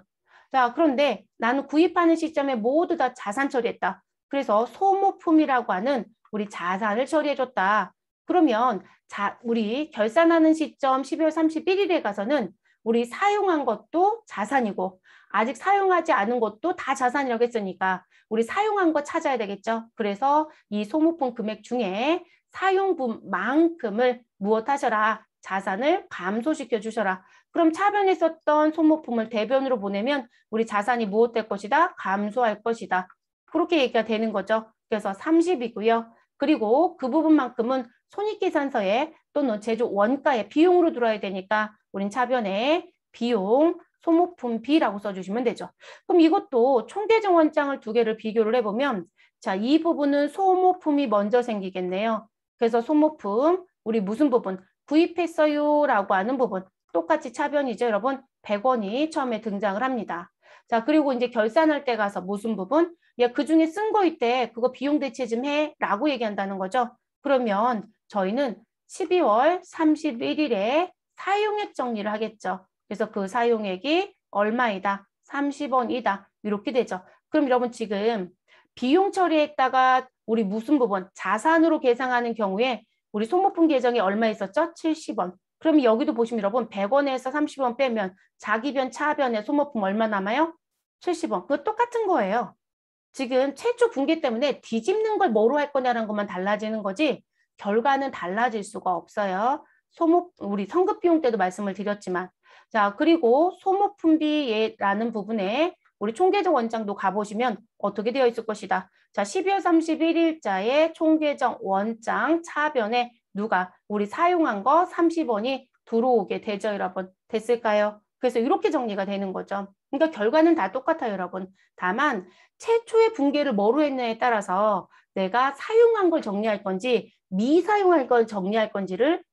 자, 그런데 나는 구입하는 시점에 모두 다 자산 처리했다. 그래서 소모품이라고 하는 우리 자산을 처리해줬다. 그러면 우리 결산하는 시점 12월 31일에 가서는 우리 사용한 것도 자산이고 아직 사용하지 않은 것도 다 자산이라고 했으니까 우리 사용한 거 찾아야 되겠죠. 그래서 이 소모품 금액 중에 사용분만큼을 무엇 하셔라? 자산을 감소시켜 주셔라. 그럼 차변에 썼던 소모품을 대변으로 보내면 우리 자산이 무엇 될 것이다? 감소할 것이다. 그렇게 얘기가 되는 거죠. 그래서 30이고요. 그리고 그 부분만큼은 손익계산서에 또는 제조 원가에 비용으로 들어야 되니까 우린 차변에 비용, 소모품 B라고 써주시면 되죠. 그럼 이것도 총계정 원장을 두 개를 비교를 해보면 자, 이 부분은 소모품이 먼저 생기겠네요. 그래서 소모품, 우리 무슨 부분? 구입했어요 라고 하는 부분. 똑같이 차변이죠, 여러분. 100원이 처음에 등장을 합니다. 자, 그리고 이제 결산할 때 가서 무슨 부분? 야, 그 중에 쓴 거 있대. 그거 비용 대체 좀 해. 라고 얘기한다는 거죠. 그러면 저희는 12월 31일에 사용액 정리를 하겠죠. 그래서 그 사용액이 얼마이다? 30원이다. 이렇게 되죠. 그럼 여러분 지금 비용 처리했다가 우리 무슨 부분? 자산으로 계상하는 경우에 우리 소모품 계정에 얼마 있었죠? 70원. 그럼 여기도 보시면 여러분 100원에서 30원 빼면 자기변, 차변에 소모품 얼마 남아요? 70원. 그거 똑같은 거예요. 지금 최초 붕괴 때문에 뒤집는 걸 뭐로 할 거냐라는 것만 달라지는 거지 결과는 달라질 수가 없어요. 우리 성급 비용 때도 말씀을 드렸지만 자, 그리고 소모품비라는 부분에 우리 총계정 원장도 가보시면 어떻게 되어 있을 것이다. 자, 12월 31일자에 총계정 원장 차변에 누가 우리 사용한 거 30원이 들어오게 되죠, 여러분. 됐을까요? 그래서 이렇게 정리가 되는 거죠. 그러니까 결과는 다 똑같아요, 여러분. 다만 최초의 붕괴를 뭐로 했냐에 따라서 내가 사용한 걸 정리할 건지 미사용할 걸 정리할 건지를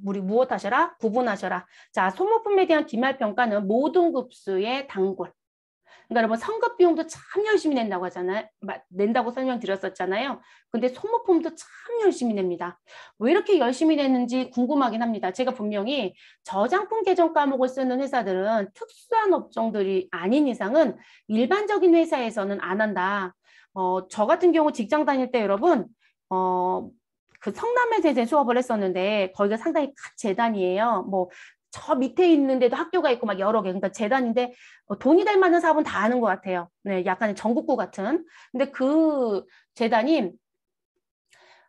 우리 무엇 하셔라? 구분하셔라. 자, 소모품에 대한 기말평가는 모든 급수의 단골. 그러니까 여러분 성급 비용도 참 열심히 낸다고 하잖아요. 낸다고 설명드렸었잖아요. 근데 소모품도 참 열심히 냅니다. 왜 이렇게 열심히 내는지 궁금하긴 합니다. 제가 분명히 저장품 계정 과목을 쓰는 회사들은 특수한 업종들이 아닌 이상은 일반적인 회사에서는 안 한다. 저 같은 경우 직장 다닐 때 여러분 그 성남에서 이제 수업을 했었는데 거기가 상당히 큰 재단이에요. 뭐 저 밑에 있는데도 학교가 있고 막 여러 개. 그러니까 재단인데 돈이 될 만한 사업은 다 아는 것 같아요. 네, 약간의 전국구 같은. 근데 그 재단이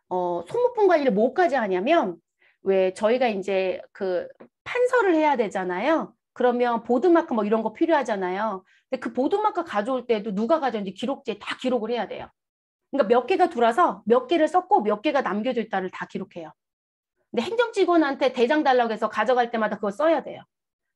소모품 관리를 뭐까지 하냐면 왜 저희가 이제 그 판서를 해야 되잖아요. 그러면 보드마크 뭐 이런 거 필요하잖아요. 근데 그 보드마크 가져올 때도 누가 가져온지 기록지에 다 기록을 해야 돼요. 그러니까 몇 개가 들어와서 몇 개를 썼고 몇 개가 남겨져 있다를 다 기록해요. 근데 행정직원한테 대장 달라고 해서 가져갈 때마다 그거 써야 돼요.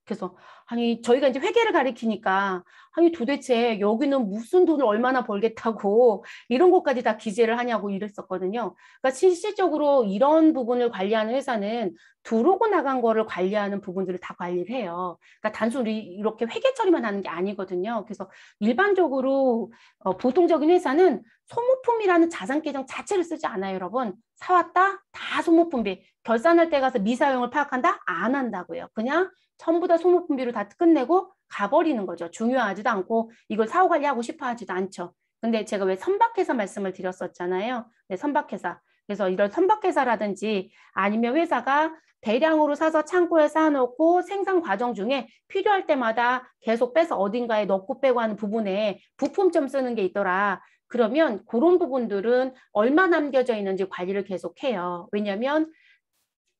그래서 아니 저희가 이제 회계를 가리키니까 아니 도대체 여기는 무슨 돈을 얼마나 벌겠다고 이런 것까지 다 기재를 하냐고 이랬었거든요. 그러니까 실질적으로 이런 부분을 관리하는 회사는 들어오고 나간 거를 관리하는 부분들을 다 관리를 해요. 그러니까 단순히 이렇게 회계 처리만 하는 게 아니거든요. 그래서 일반적으로 보통적인 회사는 소모품이라는 자산 계정 자체를 쓰지 않아요, 여러분. 사왔다? 다 소모품비. 결산할 때 가서 미사용을 파악한다? 안 한다고요. 그냥 전부 다 소모품비로 다 끝내고 가버리는 거죠. 중요하지도 않고 이걸 사후 관리하고 싶어 하지도 않죠. 근데 제가 왜 선박회사 말씀을 드렸었잖아요. 네, 선박회사. 그래서 이런 선박회사라든지 아니면 회사가 대량으로 사서 창고에 쌓아놓고 생산 과정 중에 필요할 때마다 계속 빼서 어딘가에 넣고 빼고 하는 부분에 부품점 쓰는 게 있더라. 그러면 그런 부분들은 얼마 남겨져 있는지 관리를 계속 해요. 왜냐하면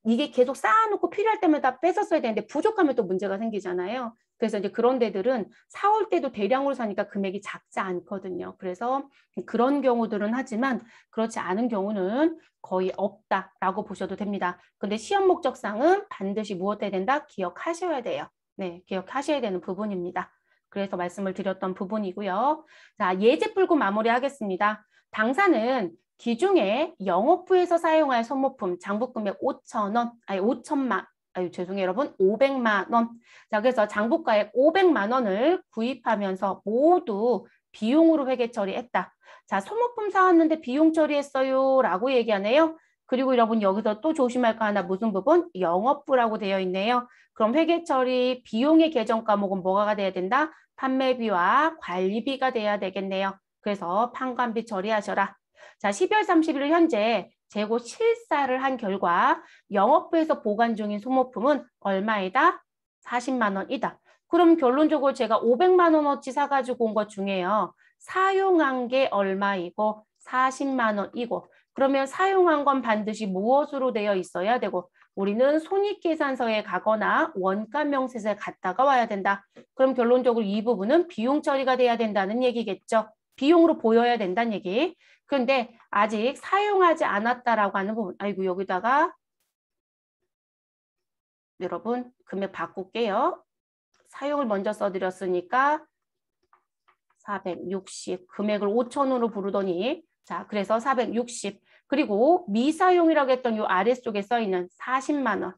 이게 계속 쌓아놓고 필요할 때마다 뺏었어야 되는데 부족하면 또 문제가 생기잖아요. 그래서 이제 그런 데들은 사올 때도 대량으로 사니까 금액이 작지 않거든요. 그래서 그런 경우들은 하지만 그렇지 않은 경우는 거의 없다라고 보셔도 됩니다. 근데 시험 목적상은 반드시 무엇 해야 된다? 기억하셔야 돼요. 네, 기억하셔야 되는 부분입니다. 그래서 말씀을 드렸던 부분이고요. 자, 예제 풀고 마무리하겠습니다. 당사는 기중에 영업부에서 사용할 소모품 장부금액 5,000원, 아니 5천만, 죄송해요 여러분, 500만 원. 자, 그래서 장부가액 500만 원을 구입하면서 모두 비용으로 회계 처리했다. 자, 소모품 사왔는데 비용 처리했어요 라고 얘기하네요. 그리고 여러분 여기서 또 조심할 거 하나 무슨 부분? 영업부라고 되어 있네요. 그럼 회계 처리 비용의 계정 과목은 뭐가 돼야 된다? 판매비와 관리비가 돼야 되겠네요. 그래서 판관비 처리하셔라. 자, 12월 31일 현재 재고 실사를 한 결과 영업부에서 보관 중인 소모품은 얼마이다? 40만 원이다. 그럼 결론적으로 제가 500만 원어치 사가지고 온 것 중에요. 사용한 게 얼마이고 40만 원이고 그러면 사용한 건 반드시 무엇으로 되어 있어야 되고 우리는 손익계산서에 가거나 원가명세서에 갔다가 와야 된다. 그럼 결론적으로 이 부분은 비용 처리가 돼야 된다는 얘기겠죠. 비용으로 보여야 된다는 얘기. 그런데 아직 사용하지 않았다라고 하는 부분. 아이고 여기다가 여러분 금액 바꿀게요. 사용을 먼저 써드렸으니까 460 금액을 5,000으로 부르더니 자 그래서 460 그리고 미사용이라고 했던 요 아래쪽에 써 있는 40만 원.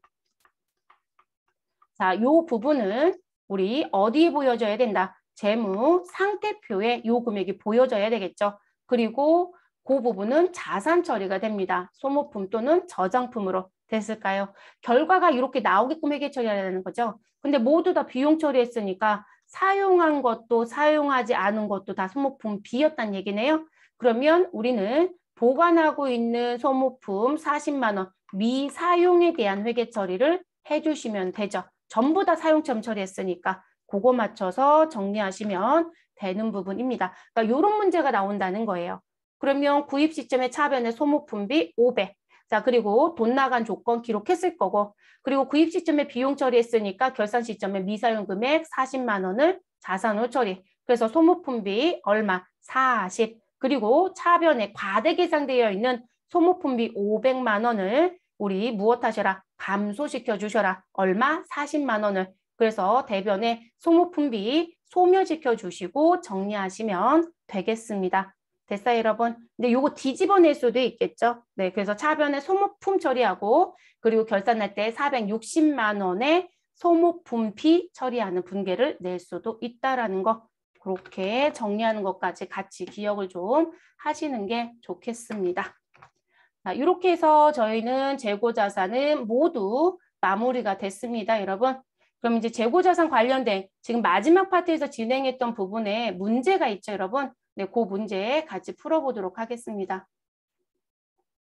자, 요 부분은 우리 어디에 보여줘야 된다? 재무 상태표에 요 금액이 보여져야 되겠죠. 그리고 그 부분은 자산 처리가 됩니다. 소모품 또는 저장품으로 됐을까요? 결과가 이렇게 나오게끔 회계 처리해야 되는 거죠. 근데 모두 다 비용 처리했으니까 사용한 것도 사용하지 않은 것도 다 소모품 B였단 얘기네요. 그러면 우리는 보관하고 있는 소모품 40만 원 미사용에 대한 회계 처리를 해주시면 되죠. 전부 다 사용처럼 처리했으니까 그거 맞춰서 정리하시면 되는 부분입니다. 그러니까 이런 문제가 나온다는 거예요. 그러면 구입 시점의 차변의 소모품비 500. 자, 그리고 돈 나간 조건 기록했을 거고, 그리고 구입 시점에 비용 처리했으니까 결산 시점에 미사용 금액 40만 원을 자산으로 처리. 그래서 소모품비 얼마? 40. 그리고 차변에 과대 계상되어 있는 소모품비 500만 원을 우리 무엇 하셔라? 감소시켜 주셔라. 얼마? 40만 원을. 그래서 대변에 소모품비 소멸시켜 주시고 정리하시면 되겠습니다. 됐어요, 여러분? 근데 요거 뒤집어낼 수도 있겠죠. 네, 그래서 차변에 소모품 처리하고 그리고 결산할 때 460만 원의 소모품비 처리하는 분계를 낼 수도 있다라는 거 그렇게 정리하는 것까지 같이 기억을 좀 하시는 게 좋겠습니다. 자, 이렇게 해서 저희는 재고자산은 모두 마무리가 됐습니다, 여러분. 그럼 이제 재고자산 관련된 지금 마지막 파트에서 진행했던 부분에 문제가 있죠, 여러분. 네, 그 문제 같이 풀어보도록 하겠습니다.